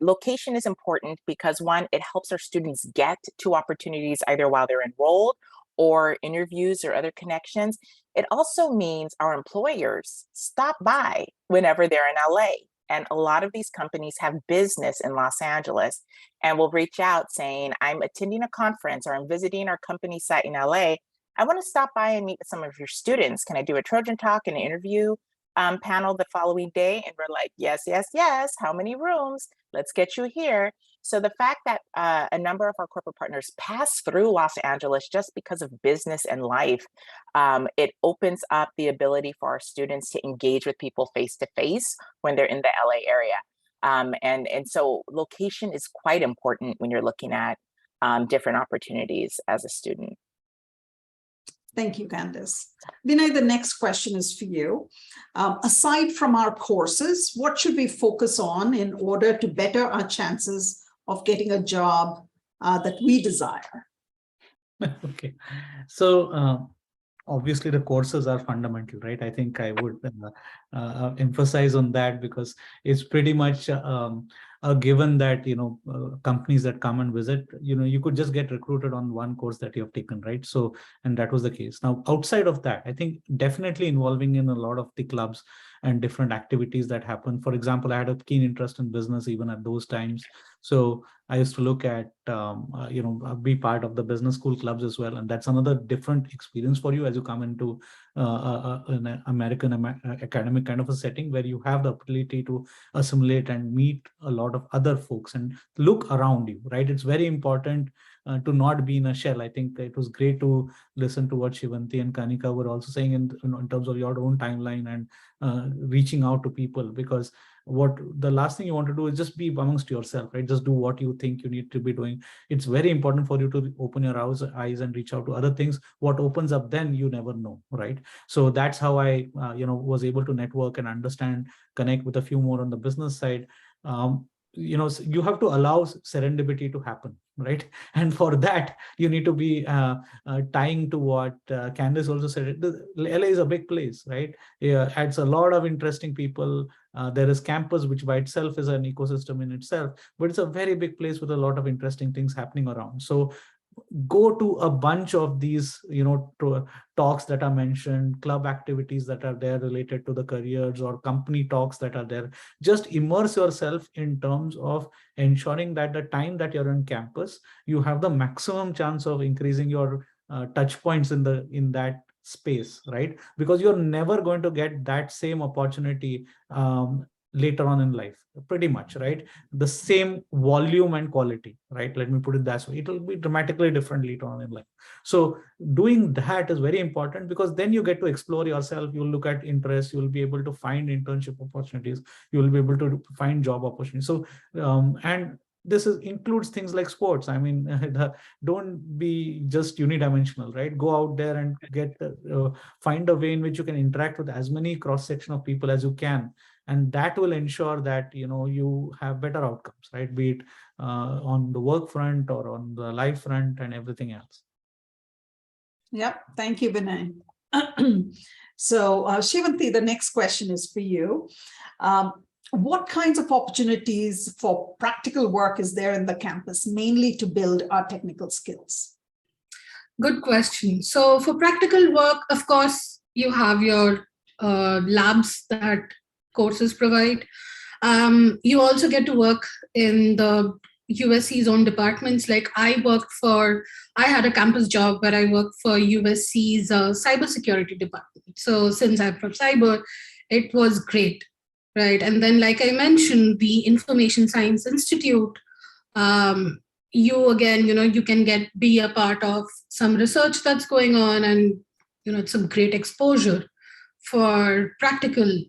location is important because one, it helps our students get to opportunities either while they're enrolled or interviews or other connections. It also means our employers stop by whenever they're in LA. And a lot of these companies have business in Los Angeles and will reach out saying, I'm attending a conference or I'm visiting our company site in LA. I want to stop by and meet with some of your students. Can I do a Trojan Talk and interview panel the following day? And we're like, yes, yes, yes. How many rooms? Let's get you here. So the fact that a number of our corporate partners pass through Los Angeles just because of business and life, it opens up the ability for our students to engage with people face to face when they're in the LA area. And so location is quite important when you're looking at different opportunities as a student. Thank you, Candace. Vinay, the next question is for you. Aside from our courses, what should we focus on in order to better our chances of getting a job that we desire? Okay, so obviously the courses are fundamental, right? I think I would emphasize on that because it's pretty much a given that, companies that come and visit, you could just get recruited on one course that you have taken, right? So, and that was the case. Now, outside of that, I think definitely involving in a lot of the clubs and different activities that happen. For example, I had a keen interest in business even at those times. So I used to look at, be part of the business school clubs as well. And that's another different experience for you as you come into an American academic kind of a setting where you have the ability to assimilate and meet a lot of other folks and look around you, right? It's very important to not be in a shell. I think it was great to listen to what Shivanti and Kanika were also saying in terms of your own timeline and reaching out to people, because what the last thing you want to do is just be amongst yourself, right? Just do what you think you need to be doing. It's very important for you to open your eyes and reach out to other things. What opens up then, you never know, right? So that's how I was able to network and understand, connect with a few more on the business side. You have to allow serendipity to happen, right? And for that, you need to be tying to what Candace also said. LA is a big place, right? Yeah, adds a lot of interesting people. There is campus, which by itself is an ecosystem in itself, but it's a very big place with a lot of interesting things happening around. So go to a bunch of these, talks that are mentioned, club activities that are there related to the careers, or company talks that are there. Just immerse yourself in terms of ensuring that the time that you're on campus, you have the maximum chance of increasing your touch points in that space, right? Because you're never going to get that same opportunity later on in life, pretty much, right? The same volume and quality, right? Let me put it that way. It will be dramatically different later on in life. So doing that is very important, because then you get to explore yourself. You'll look at interests. You'll be able to find internship opportunities. You'll be able to find job opportunities. So, and includes things like sports. I mean, don't be just unidimensional, right? Go out there and find a way in which you can interact with as many cross section of people as you can, and that will ensure that you have better outcomes, right? Be it on the work front or on the life front and everything else. Yep. Thank you, Vinay. So, Shivanti, the next question is for you. What kinds of opportunities for practical work is there in the campus, mainly to build our technical skills? Good question. So for practical work, of course, you have your labs that courses provide. You also get to work in the USC's own departments. Like I had a campus job where I worked for USC's cybersecurity department. So since I'm from cyber, it was great, right? And then, like I mentioned, the Information Science Institute, you can be a part of some research that's going on, and it's a great exposure for practical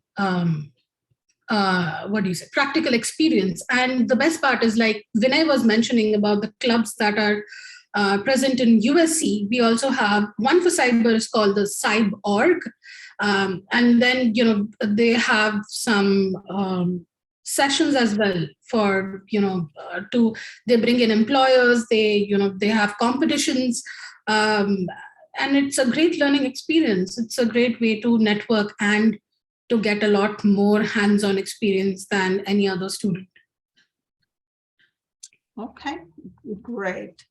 practical experience. And the best part is, like Vinay was mentioning about the clubs that are present in USC, we also have one for cyber is called the Cyborg. And then, they have some sessions as well for, they bring in employers, they have competitions. And it's a great learning experience. It's a great way to network and to get a lot more hands-on experience than any other student. Okay, great.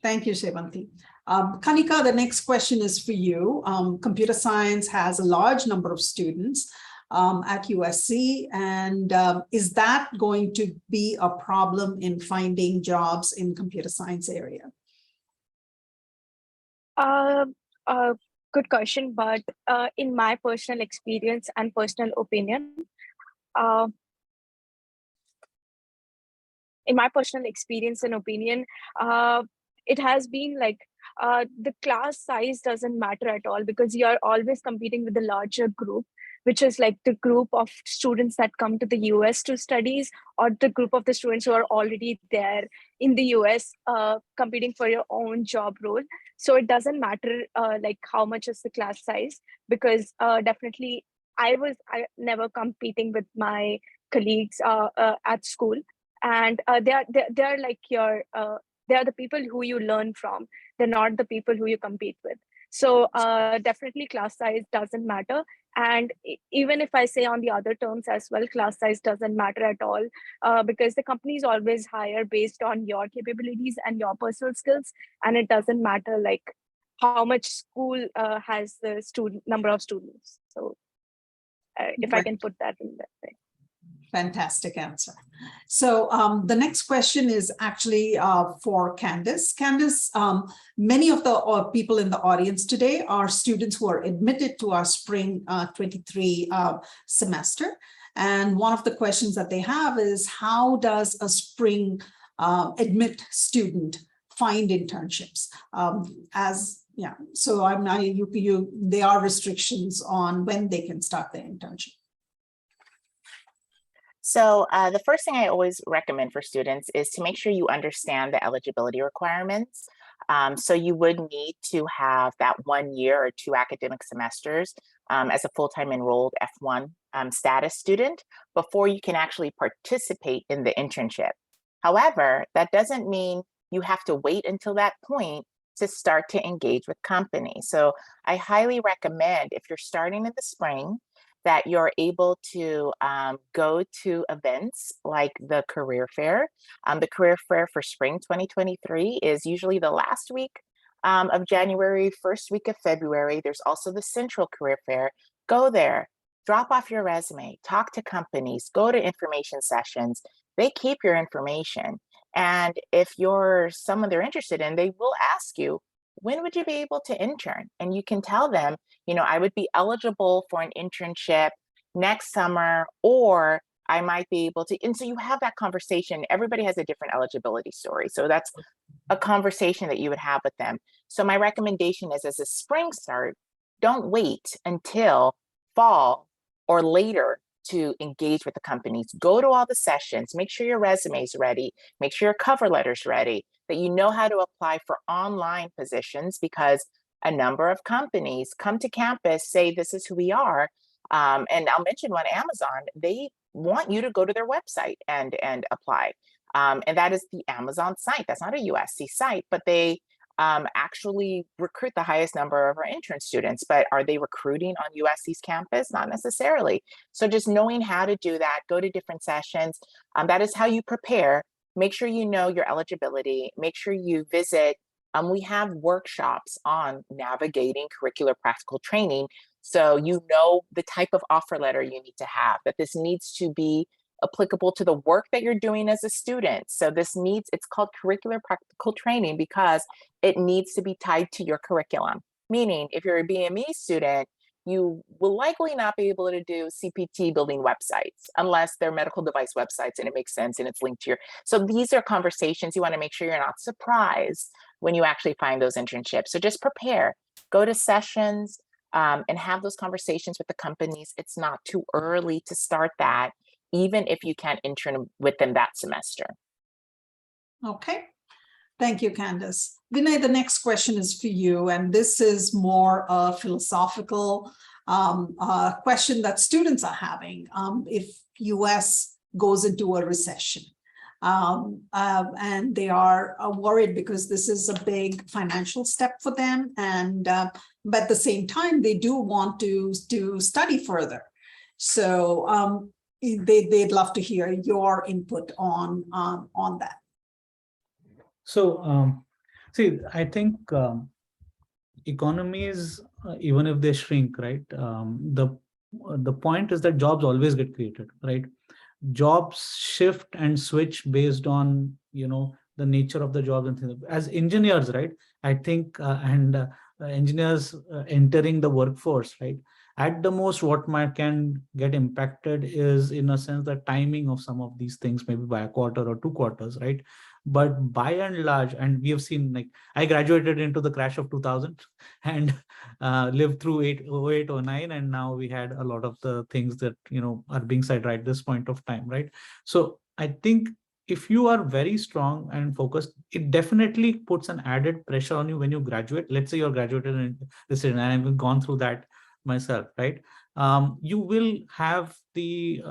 Thank you, Shivanti. Kanika, the next question is for you. Computer science has a large number of students at USC, and is that going to be a problem in finding jobs in computer science area? Good question, but in my personal experience and personal opinion, it has been like the class size doesn't matter at all, because you are always competing with the larger group, which is like the group of students that come to the US to studies, or the group of the students who are already there in the US competing for your own job role. So it doesn't matter like how much is the class size, because definitely I never competing with my colleagues at school, and they're like your they are the people who you learn from. They're not the people who you compete with. So definitely class size doesn't matter. And even if I say on the other terms as well, class size doesn't matter at all, because the companies always hire based on your capabilities and your personal skills. And it doesn't matter like how much school has the number of students. So if I can put that in that way. Fantastic answer. So the next question is actually for Candace. Candace, many of the people in the audience today are students who are admitted to our spring 23 semester. And one of the questions that they have is, how does a spring admit student find internships? So there are restrictions on when they can start their internship. So the first thing I always recommend for students is to make sure you understand the eligibility requirements. So you would need to have that 1 year or 2 academic semesters as a full-time enrolled F1 status student before you can actually participate in the internship. However, that doesn't mean you have to wait until that point to start to engage with companies. So I highly recommend, if you're starting in the spring, that you're able to go to events like the career fair. The career fair for spring 2023 is usually the last week of January, first week of February. There's also the Central Career Fair. Go there, drop off your resume, talk to companies, go to information sessions. They keep your information. And if you're someone they're interested in, they will ask you, when would you be able to intern? And you can tell them, you know, I would be eligible for an internship next summer, or I might be able to. And so you have that conversation. Everybody has a different eligibility story. So that's a conversation that you would have with them. So my recommendation is, as a spring start, don't wait until fall or later to engage with the companies. Go to all the sessions, make sure your resume is ready, make sure your cover letter's ready, that you know how to apply for online positions, because a number of companies come to campus, say, this is who we are. And I'll mention one, Amazon, they want you to go to their website and apply. And that is the Amazon site. That's not a USC site, but they actually recruit the highest number of our intern students. But are they recruiting on USC's campus? Not necessarily. So just knowing how to do that, go to different sessions. That is how you prepare. Make sure you know your eligibility. Make sure you visit. We have workshops on navigating curricular practical training. So you know the type of offer letter you need to have, that this needs to be applicable to the work that you're doing as a student. So this needs, it's called curricular practical training because it needs to be tied to your curriculum. Meaning, if you're a BME student, you will likely not be able to do CPT building websites unless they're medical device websites and it makes sense and it's linked to your. So these are conversations you want to make sure you're not surprised when you actually find those internships. So just prepare, go to sessions and have those conversations with the companies. It's not too early to start that, even if you can't intern with them that semester. Okay. Thank you, Candace. Vinay, the next question is for you, and this is more a philosophical question that students are having. If US goes into a recession, and they are worried because this is a big financial step for them, and but at the same time, they do want to study further. So they'd love to hear your input on that. So, see, I think economies, even if they shrink, right, the point is that jobs always get created, right? Jobs shift and switch based on, you know, the nature of the job and things. As engineers, right, I think, engineers entering the workforce, right, at the most what can get impacted is, in a sense, the timing of some of these things, maybe by a quarter or 2 quarters, right? But by and large, and we have seen, like, I graduated into the crash of 2000 and lived through 08, 09, and now we had a lot of the things that, you know, are being said right this point of time, right? So I think if you are very strong and focused, it definitely puts an added pressure on you when you graduate. Let's say you're graduated in this, and I've gone through that myself, right? You will have the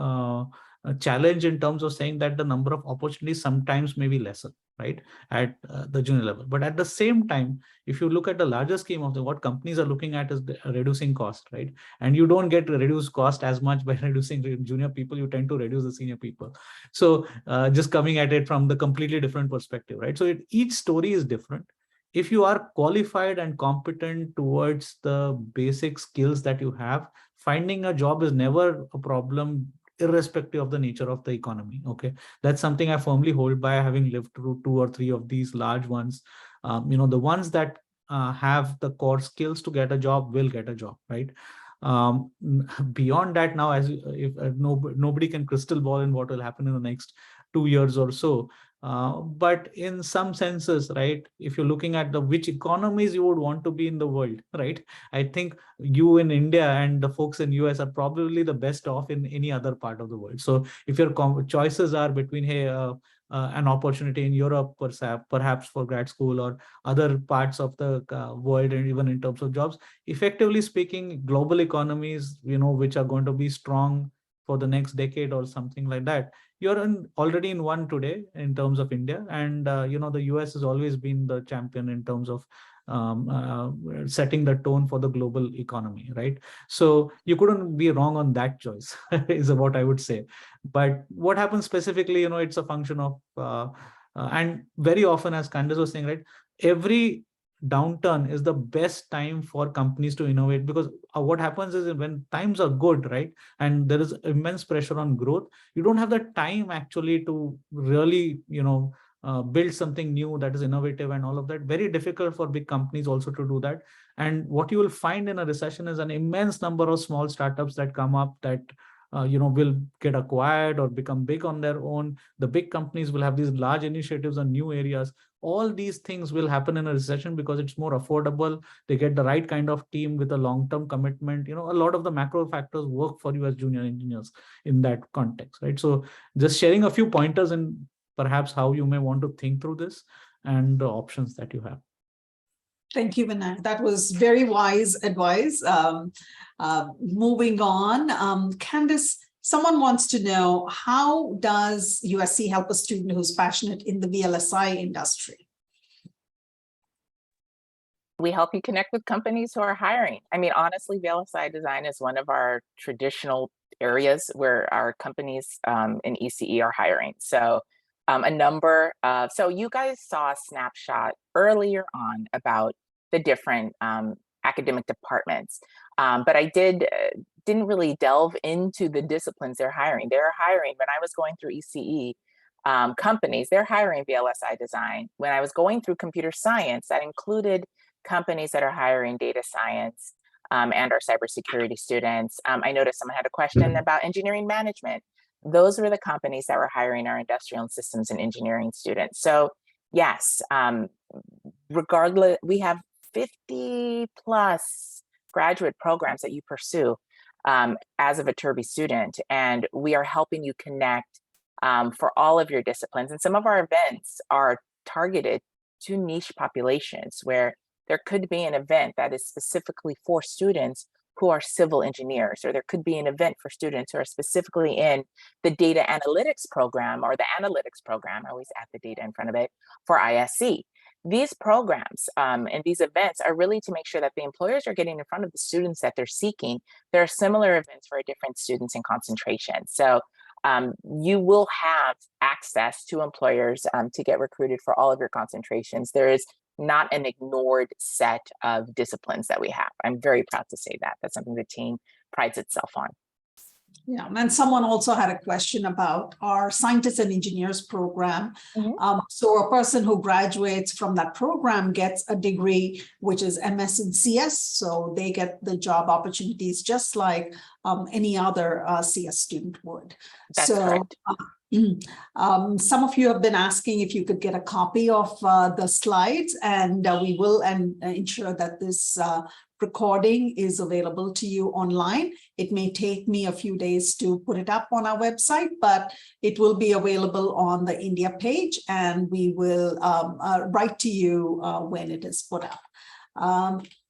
a challenge in terms of saying that the number of opportunities sometimes may be lesser, right, at the junior level. But at the same time, if you look at the larger scheme of what companies are looking at is reducing cost, right? And you don't get to reduce cost as much by reducing junior people, you tend to reduce the senior people. So just coming at it from the completely different perspective, right? So each story is different. If you are qualified and competent towards the basic skills that you have, finding a job is never a problem, irrespective of the nature of the economy. Okay, that's something I firmly hold by, having lived through 2 or 3 of these large ones. You know, the ones that have the core skills to get a job will get a job, right? Beyond that, now, as if nobody can crystal ball in what will happen in the next 2 years or so. But in some senses, right, if you're looking at the which economies you would want to be in the world, right, I think you in India and the folks in US are probably the best off in any other part of the world. So if your choices are between, hey, an opportunity in Europe, perhaps for grad school, or other parts of the world, and even in terms of jobs, effectively speaking, global economies, you know, which are going to be strong for the next decade or something like that, you're already in one today in terms of India. And, you know, the US has always been the champion in terms of setting the tone for the global economy, right? So you couldn't be wrong on that choice, is what I would say. But what happens specifically, it's a function of, and very often, as Candace was saying, right, every downturn is the best time for companies to innovate, because what happens is when times are good, right, and there is immense pressure on growth, you don't have the time actually to really, build something new that is innovative and all of that. Very difficult for big companies also to do that. And what you will find in a recession is an immense number of small startups that come up that will get acquired or become big on their own. The big companies will have these large initiatives on new areas. All these things will happen in a recession because it's more affordable. They get the right kind of team with a long-term commitment. A lot of the macro factors work for you as junior engineers in that context, right? So just sharing a few pointers and perhaps how you may want to think through this and the options that you have. Thank you, Vinay. That was very wise advice. Moving on, Candace, someone wants to know, how does USC help a student who's passionate in the VLSI industry? We help you connect with companies who are hiring. I mean, honestly, VLSI design is one of our traditional areas where our companies in ECE are hiring. So so you guys saw a snapshot earlier on about the different academic departments, but I didn't really delve into the disciplines they're hiring. They're hiring, when I was going through ECE companies, they're hiring VLSI design. When I was going through computer science, that included companies that are hiring data science and our cybersecurity students. I noticed someone had a question about engineering management. Those were the companies that were hiring our industrial and systems and engineering students. So yes, regardless, we have 50 plus graduate programs that you pursue as a Viterbi student, and we are helping you connect for all of your disciplines. And some of our events are targeted to niche populations where there could be an event that is specifically for students who are civil engineers, or there could be an event for students who are specifically in the data analytics program or the analytics program. I always add the data in front of it for ISC. These programs and these events are really to make sure that the employers are getting in front of the students that they're seeking. There are similar events for different students in concentration. So you will have access to employers to get recruited for all of your concentrations. There is not an ignored set of disciplines that we have. I'm very proud to say that. That's something the team prides itself on. Yeah, and someone also had a question about our scientists and engineers program. So a person who graduates from that program gets a degree, which is MS in CS. So they get the job opportunities just like any other CS student would. That's correct. Some of you have been asking if you could get a copy of the slides, and we will ensure that this recording is available to you online. It may take me a few days to put it up on our website, but it will be available on the India page, and we will write to you when it is put up.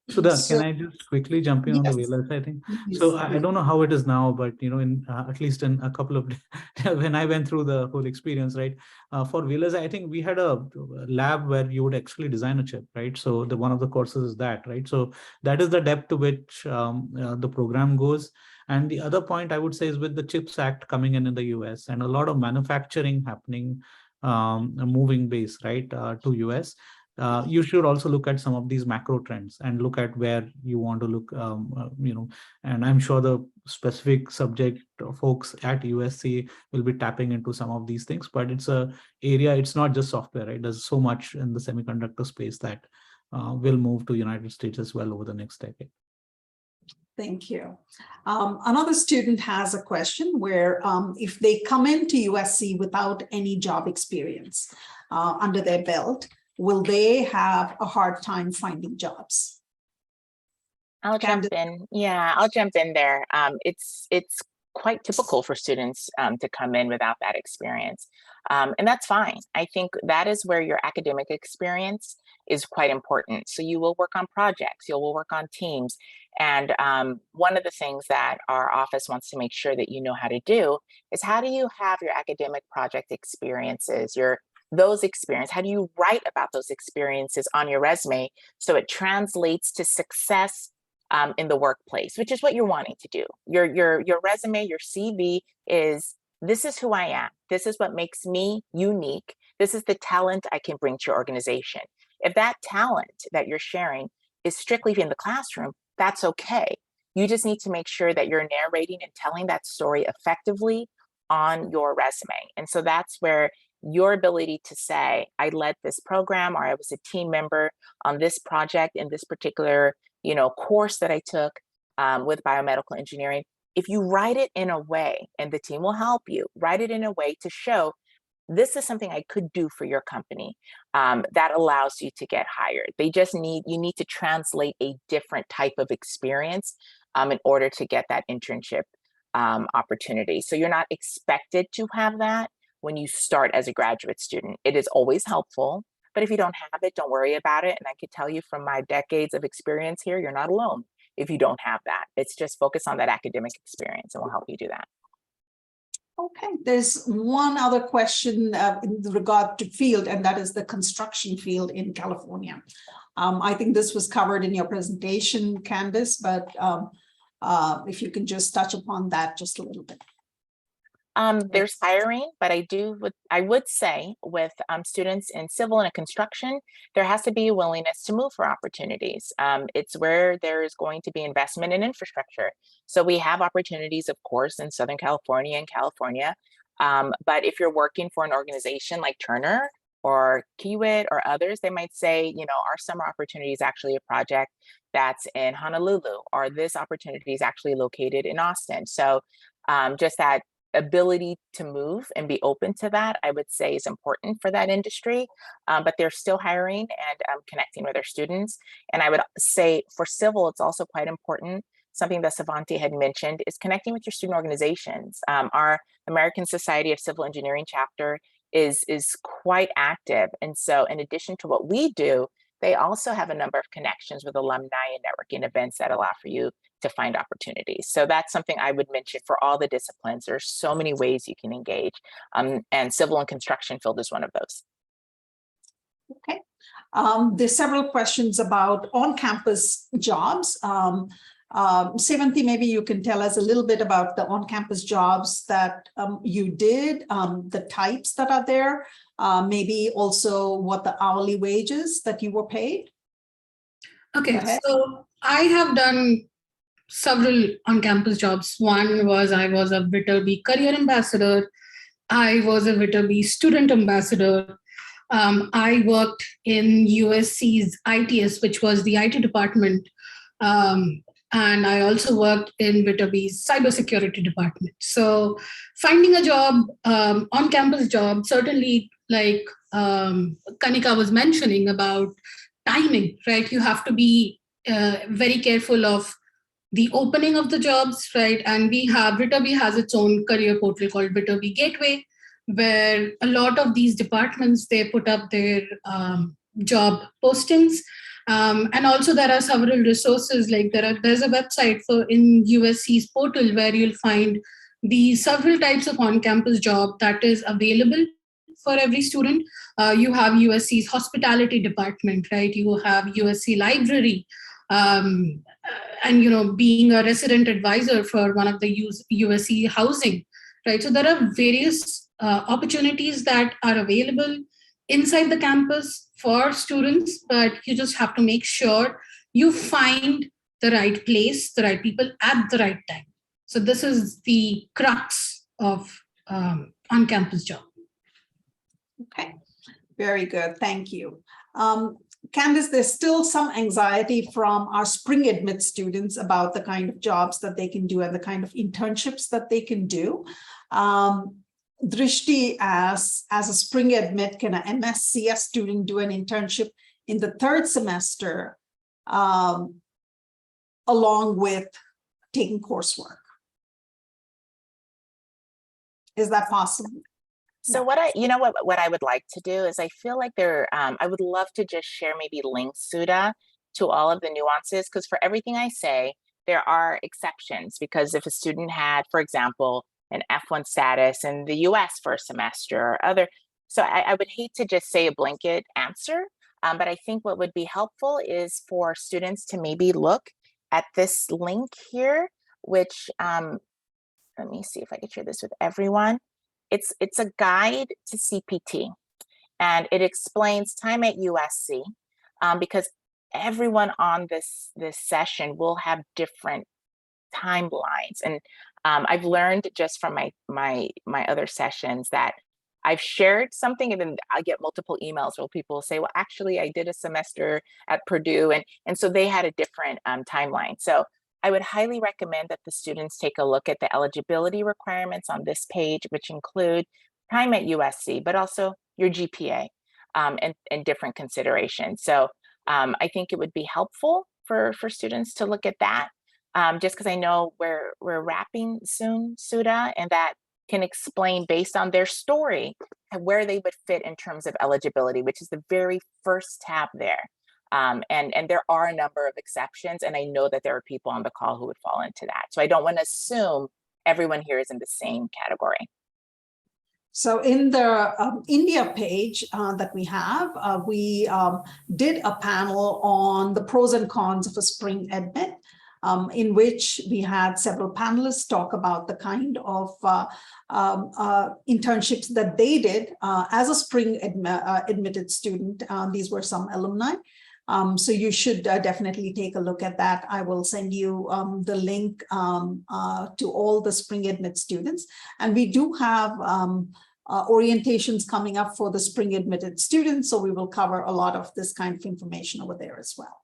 Sudha, can I just quickly jump in on the VLSI thing? So I don't know how it is now, but in at least in a couple of when I went through the whole experience, right? For VLSI, I think we had a lab where you would actually design a chip, right? So one of the courses is that, right? So that is the depth to which the program goes. And the other point I would say is with the CHIPS Act coming in the US and a lot of manufacturing happening, moving base, right, to US. You should also look at some of these macro trends and look at where you want to look, and I'm sure the specific subject folks at USC will be tapping into some of these things, but it's a area, it's not just software, right? There's so much in the semiconductor space that will move to United States as well over the next decade. Thank you. Another student has a question where if they come into USC without any job experience under their belt, will they have a hard time finding jobs? I'll jump in. Yeah, I'll jump in there. It's quite typical for students to come in without that experience. And that's fine. I think that is where your academic experience is quite important. So you will work on projects, you will work on teams. And one of the things that our office wants to make sure that you know how to do is how do you have your academic project experiences, your those experiences? How do you write about those experiences on your resume so it translates to success in the workplace, which is what you're wanting to do? Your resume, your CV is, this is who I am. This is what makes me unique. This is the talent I can bring to your organization. If that talent that you're sharing is strictly in the classroom, that's okay. You just need to make sure that you're narrating and telling that story effectively on your resume. And so that's where your ability to say, I led this program, or I was a team member on this project in this particular, course that I took with biomedical engineering. If you write it in a way, and the team will help you, write it in a way to show this is something I could do for your company, that allows you to get hired. You need to translate a different type of experience in order to get that internship opportunity. So you're not expected to have that when you start as a graduate student. It is always helpful, but if you don't have it, don't worry about it. And I can tell you from my decades of experience here, you're not alone if you don't have that. It's just focus on that academic experience and we'll help you do that. Okay, there's one other question in regard to field, and that is the construction field in California. I think this was covered in your presentation, Candice, but if you can just touch upon that just a little bit. There's hiring, but I would say with students in civil and construction, there has to be a willingness to move for opportunities. It's where there is going to be investment in infrastructure. So we have opportunities, of course, in Southern California and California. But if you're working for an organization like Turner or Kiewit or others, they might say, our summer opportunity is actually a project that's in Honolulu, or this opportunity is actually located in Austin. So just that ability to move and be open to that, I would say, is important for that industry. But they're still hiring and connecting with their students. And I would say for civil, it's also quite important. Something that Savanti had mentioned is connecting with your student organizations. Our American Society of Civil Engineering chapter is quite active. And so in addition to what we do, they also have a number of connections with alumni and networking events that allow for you to find opportunities. So that's something I would mention for all the disciplines. There's so many ways you can engage, and civil and construction field is one of those. Okay. There's several questions about on-campus jobs. Sevanti, maybe you can tell us a little bit about the on-campus jobs that you did, the types that are there, maybe also what the hourly wages that you were paid. Okay, so I have done several on-campus jobs. One was I was a Viterbi career ambassador. I was a Viterbi student ambassador. I worked in USC's ITS, which was the IT department. And I also worked in Viterbi's cybersecurity department. So finding a job, on-campus job, certainly like Kanika was mentioning about timing, right? You have to be very careful of the opening of the jobs, right? And Viterbi has its own career portal called Viterbi Gateway, where a lot of these departments, they put up their job postings. And also there are several resources, like there's a website in USC's portal where you'll find the several types of on-campus job that is available for every student. You have USC's hospitality department, right? You have USC library, and being a resident advisor for one of the USC housing, right? So there are various opportunities that are available inside the campus for students, but you just have to make sure you find the right place, the right people at the right time. So this is the crux of on-campus job. Okay, very good. Thank you. Candice, there's still some anxiety from our spring admit students about the kind of jobs that they can do and the kind of internships that they can do. Drishti asks, as a spring admit, can an MSCS student do an internship in the third semester along with taking coursework? Is that possible? So what I would like to do is I feel like I would love to just share maybe links, Sudha, to all of the nuances, because for everything I say, there are exceptions, because if a student had, for example, an F1 status in the US for a semester or other, So I would hate to just say a blanket answer, but I think what would be helpful is for students to maybe look at this link here, which let me see if I can share this with everyone. It's a guide to CPT, and it explains time at USC, because everyone on this session will have different timelines. And I've learned just from my other sessions that I've shared something and then I get multiple emails where people say, well, actually I did a semester at Purdue, and so they had a different timeline. So I would highly recommend that the students take a look at the eligibility requirements on this page, which include time at USC, but also your GPA, and different considerations. So I think it would be helpful for students to look at that, just because I know we're wrapping soon, Sudha, and that can explain based on their story where they would fit in terms of eligibility, which is the very first tab there. And there are a number of exceptions, and I know that there are people on the call who would fall into that. So I don't want to assume everyone here is in the same category. So in the India page that we have, we did a panel on the pros and cons of a spring admit, in which we had several panelists talk about the kind of internships that they did as a spring admitted student. These were some alumni. So you should definitely take a look at that. I will send you the link to all the spring admit students. And we do have orientations coming up for the spring admitted students. So we will cover a lot of this kind of information over there as well.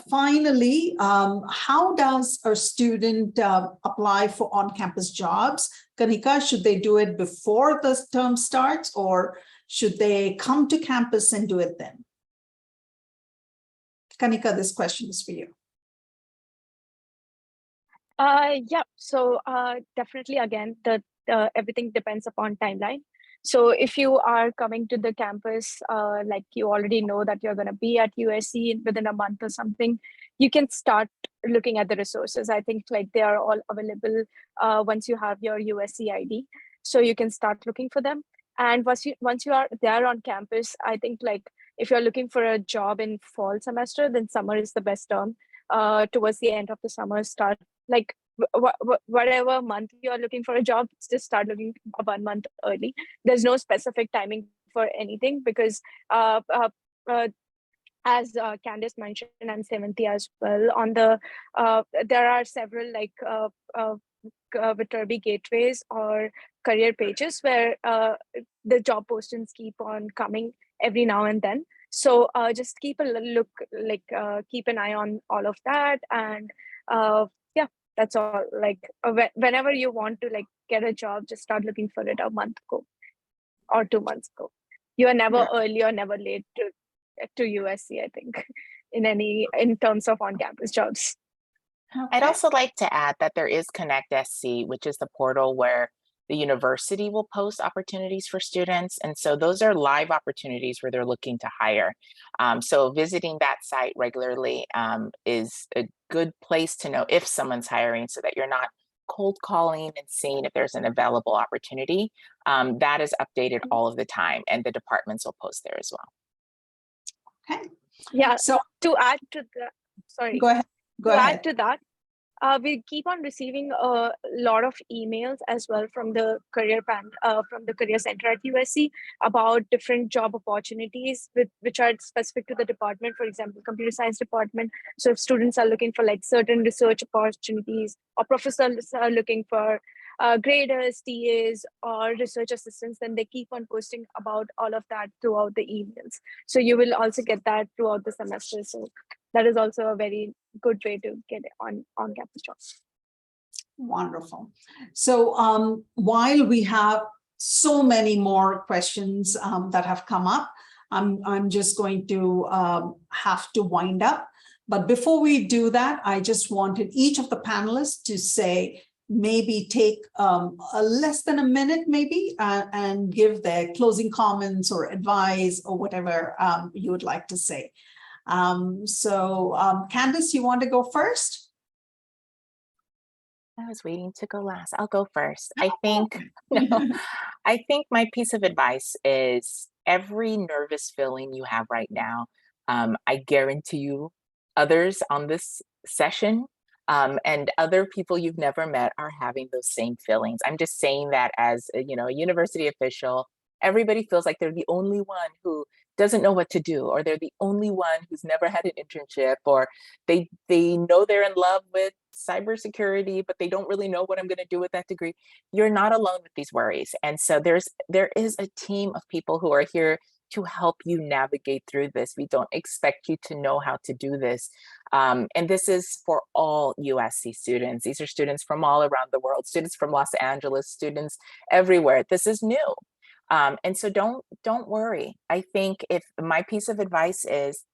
Finally, how does a student apply for on-campus jobs? Kanika, should they do it before the term starts, or should they come to campus and do it then? Kanika, this question is for you. Yeah, so definitely, again, everything depends upon timeline. So if you are coming to the campus, like you already know that you're going to be at USC within a month or something, you can start looking at the resources. I think like they are all available once you have your USC ID. So you can start looking for them. And once you are there on campus, I think like if you're looking for a job in fall semester, then summer is the best term. Towards the end of the summer, start like whatever month you're looking for a job, just start looking 1 month early. There's no specific timing for anything because as Candice mentioned, and Sevanthi as well, on the there are several like Viterbi gateways or career pages where the job postings keep on coming every now and then. So just keep a look, like keep an eye on all of that, and yeah, that's all. Like whenever you want to like get a job, just start looking for it a month ago or 2 months ago. You are never early or never late to USC, I think, in terms of on-campus jobs. Okay. I'd also like to add that there is Connect SC, which is the portal where the university will post opportunities for students. And so those are live opportunities where they're looking to hire. So visiting that site regularly is a good place to know if someone's hiring, so that you're not cold calling and seeing if there's an available opportunity. That is updated all of the time, and the departments will post there as well. Okay. Yeah. So to add to that, sorry. Go ahead. Add to that, we keep on receiving a lot of emails as well from the from the career center at USC about different job opportunities which are specific to the department. For example, computer science department. So if students are looking for like certain research opportunities, or professors are looking for graders, TAs, or research assistants, then they keep on posting about all of that throughout the emails. So you will also get that throughout the semester. So that is also a very good way to get on-campus jobs. Wonderful. So while we have so many more questions that have come up, I'm just going to have to wind up. But before we do that, I just wanted each of the panelists to say, maybe take less than a minute maybe and give their closing comments or advice or whatever you would like to say. So Candice, you want to go first? I was waiting to go last. I'll go first. I think, no, I think my piece of advice is every nervous feeling you have right now, I guarantee you others on this session and other people you've never met are having those same feelings. I'm just saying that as a, a university official, everybody feels like they're the only one who doesn't know what to do, or they're the only one who's never had an internship, or they know they're in love with cybersecurity, but they don't really know what I'm going to do with that degree. You're not alone with these worries. And so there is a team of people who are here to help you navigate through this. We don't expect you to know how to do this. And this is for all USC students. These are students from all around the world, students from Los Angeles, students everywhere. This is new. And so don't worry. I think if my piece of advice is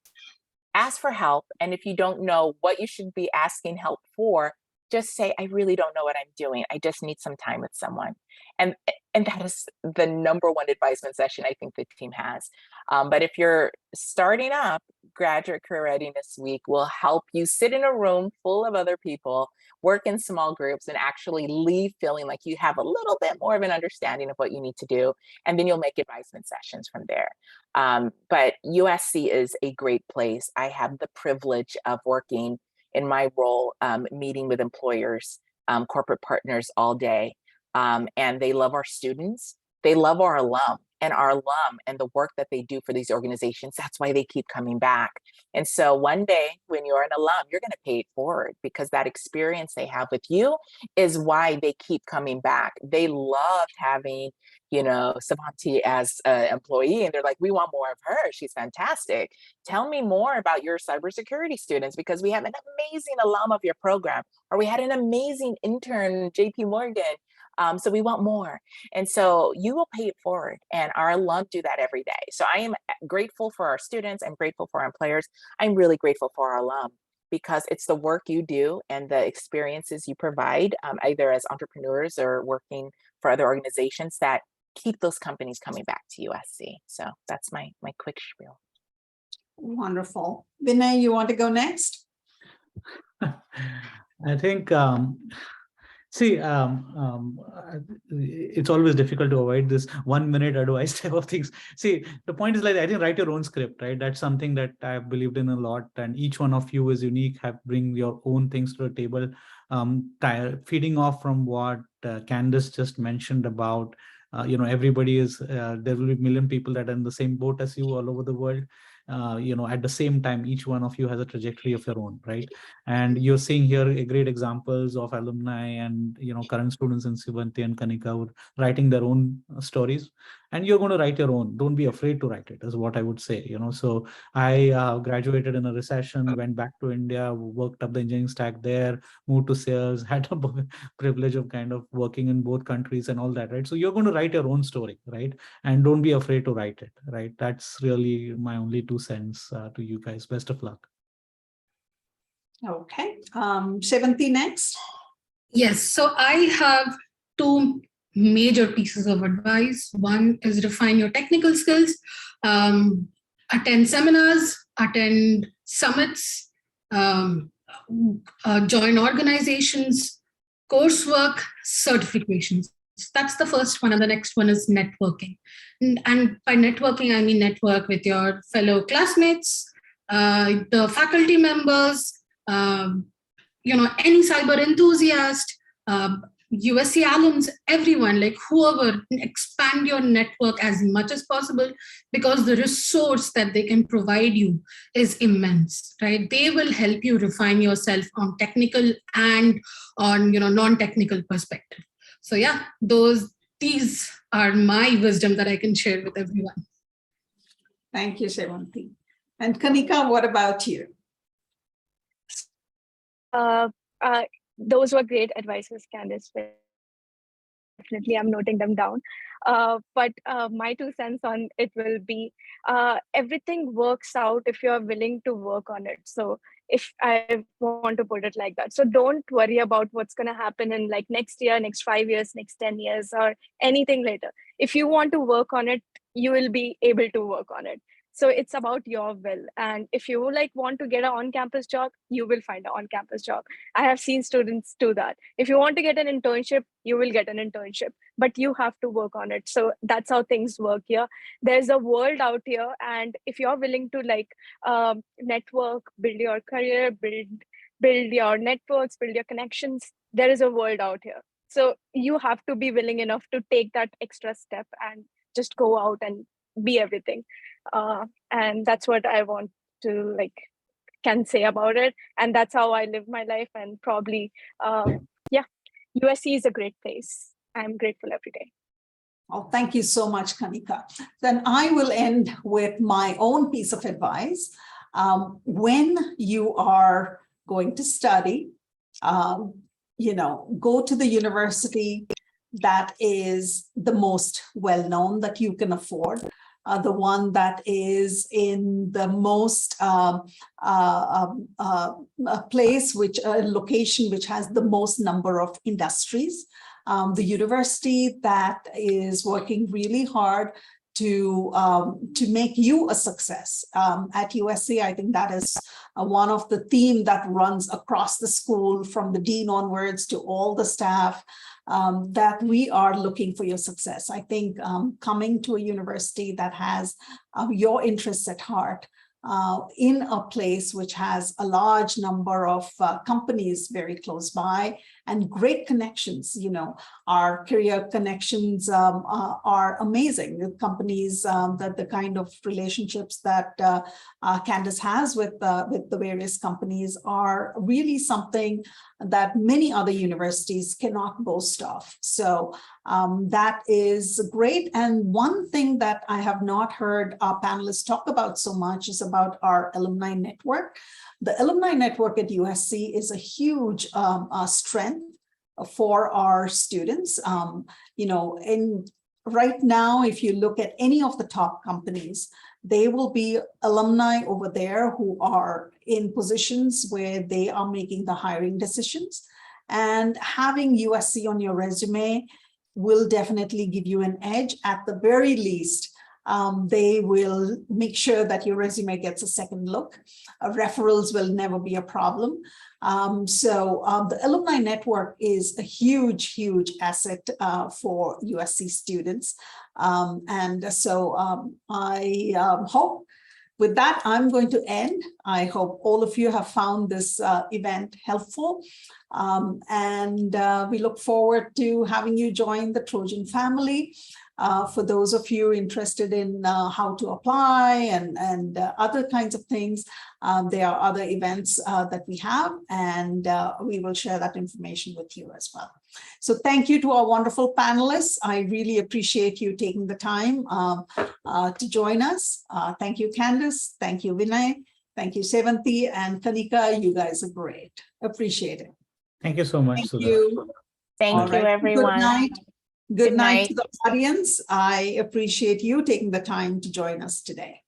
ask for help. And if you don't know what you should be asking help for, just say, I really don't know what I'm doing. I just need some time with someone. And that is the number one advisement session I think the team has. But if you're starting up, Graduate Career Readiness Week will help you sit in a room full of other people, work in small groups, and actually leave feeling like you have a little bit more of an understanding of what you need to do. And then you'll make advisement sessions from there. But USC is a great place. I have the privilege of working in my role, meeting with employers, corporate partners all day. And they love our students. They love our alum and the work that they do for these organizations. That's why they keep coming back. And so one day when you're an alum, you're going to pay it forward, because that experience they have with you is why they keep coming back. They loved having, Savanti as an employee, and they're like, we want more of her. She's fantastic. Tell me more about your cybersecurity students, because we have an amazing alum of your program, or we had an amazing intern, JP Morgan. So we want more. And so you will pay it forward, and our alum do that every day. So I am grateful for our students. I'm grateful for our employers. I'm really grateful for our alum, because it's the work you do and the experiences you provide, either as entrepreneurs or working for other organizations, that keep those companies coming back to USC. So that's my quick spiel. Wonderful. Vinay, you want to go next? I think, it's always difficult to avoid this 1 minute advice type of things. See, the point is, like, I think write your own script, right? That's something that I've believed in a lot. And each one of you is unique, bring your own things to the table. Feeding off from what Candace just mentioned about, everybody is, there will be a million people that are in the same boat as you all over the world. At the same time, each one of you has a trajectory of your own, right? And you're seeing here great examples of alumni and, current students in Sivanti and Kanika who are writing their own stories, and you're going to write your own. Don't be afraid to write it, is what I would say. So I graduated in a recession, went back to India, worked up the engineering stack there, moved to sales, had a privilege of kind of working in both countries and all that, right? So you're going to write your own story, right? And don't be afraid to write it, right? That's really my only 2 cents to you guys. Best of luck. Okay. Shivanti next. Yes, so I have two major pieces of advice. One is refine your technical skills, attend seminars, attend summits, join organizations, coursework, certifications. That's the first one. And the next one is networking. And by networking, I mean network with your fellow classmates, the faculty members, any cyber enthusiast, USC alums, everyone, like whoever, expand your network as much as possible, because the resource that they can provide you is immense, right? They will help you refine yourself on technical and on, non-technical perspective. So yeah, these are my wisdom that I can share with everyone. Thank you, Shivanti. And Kanika, what about you? Those were great advices, Candice. Definitely, I'm noting them down. But my 2 cents on it will be, everything works out if you're willing to work on it. So if I want to put it like that, so don't worry about what's going to happen in like next year, next 5 years, next 10 years, or anything later. If you want to work on it, you will be able to work on it. So it's about your will. And if you like want to get an on-campus job, you will find an on-campus job. I have seen students do that. If you want to get an internship, you will get an internship, but you have to work on it. So that's how things work here. There's a world out here. And if you're willing to like network, build your career, build your networks, build your connections, there is a world out here. So you have to be willing enough to take that extra step and just go out and be everything. And that's what I want to like can say about it. And that's how I live my life. And probably, yeah, USC is a great place. I'm grateful every day. Oh, thank you so much, Kanika. Then I will end with my own piece of advice. When you are going to study, go to the university that is the most well-known that you can afford, the one that is in the most location which has the most number of industries. The university that is working really hard to make you a success. At USC, I think that is one of the theme that runs across the school from the dean onwards to all the staff, that we are looking for your success. I think coming to a university that has your interests at heart, in a place which has a large number of companies very close by and great connections. Our career connections are amazing. The companies, that the kind of relationships that Candace has with the various companies are really something that many other universities cannot boast of. So that is great. And one thing that I have not heard our panelists talk about so much is about our alumni network. The alumni network at USC is a huge strength for our students. Right now, if you look at any of the top companies, they will be alumni over there who are in positions where they are making the hiring decisions. And having USC on your resume will definitely give you an edge. At the very least, they will make sure that your resume gets a second look. Referrals will never be a problem. The alumni network is a huge, huge asset for USC students. I hope with that, I'm going to end. I hope all of you have found this event helpful. We look forward to having you join the Trojan family. For those of you interested in how to apply and other kinds of things, there are other events that we have, and we will share that information with you as well. So thank you to our wonderful panelists. I really appreciate you taking the time to join us. Thank you, Candace. Thank you, Vinay. Thank you, Sevanthi and Kanika. You guys are great. Appreciate it. Thank you so much. Thank you. Thank you, everyone. Good night. Good night to the audience. I appreciate you taking the time to join us today.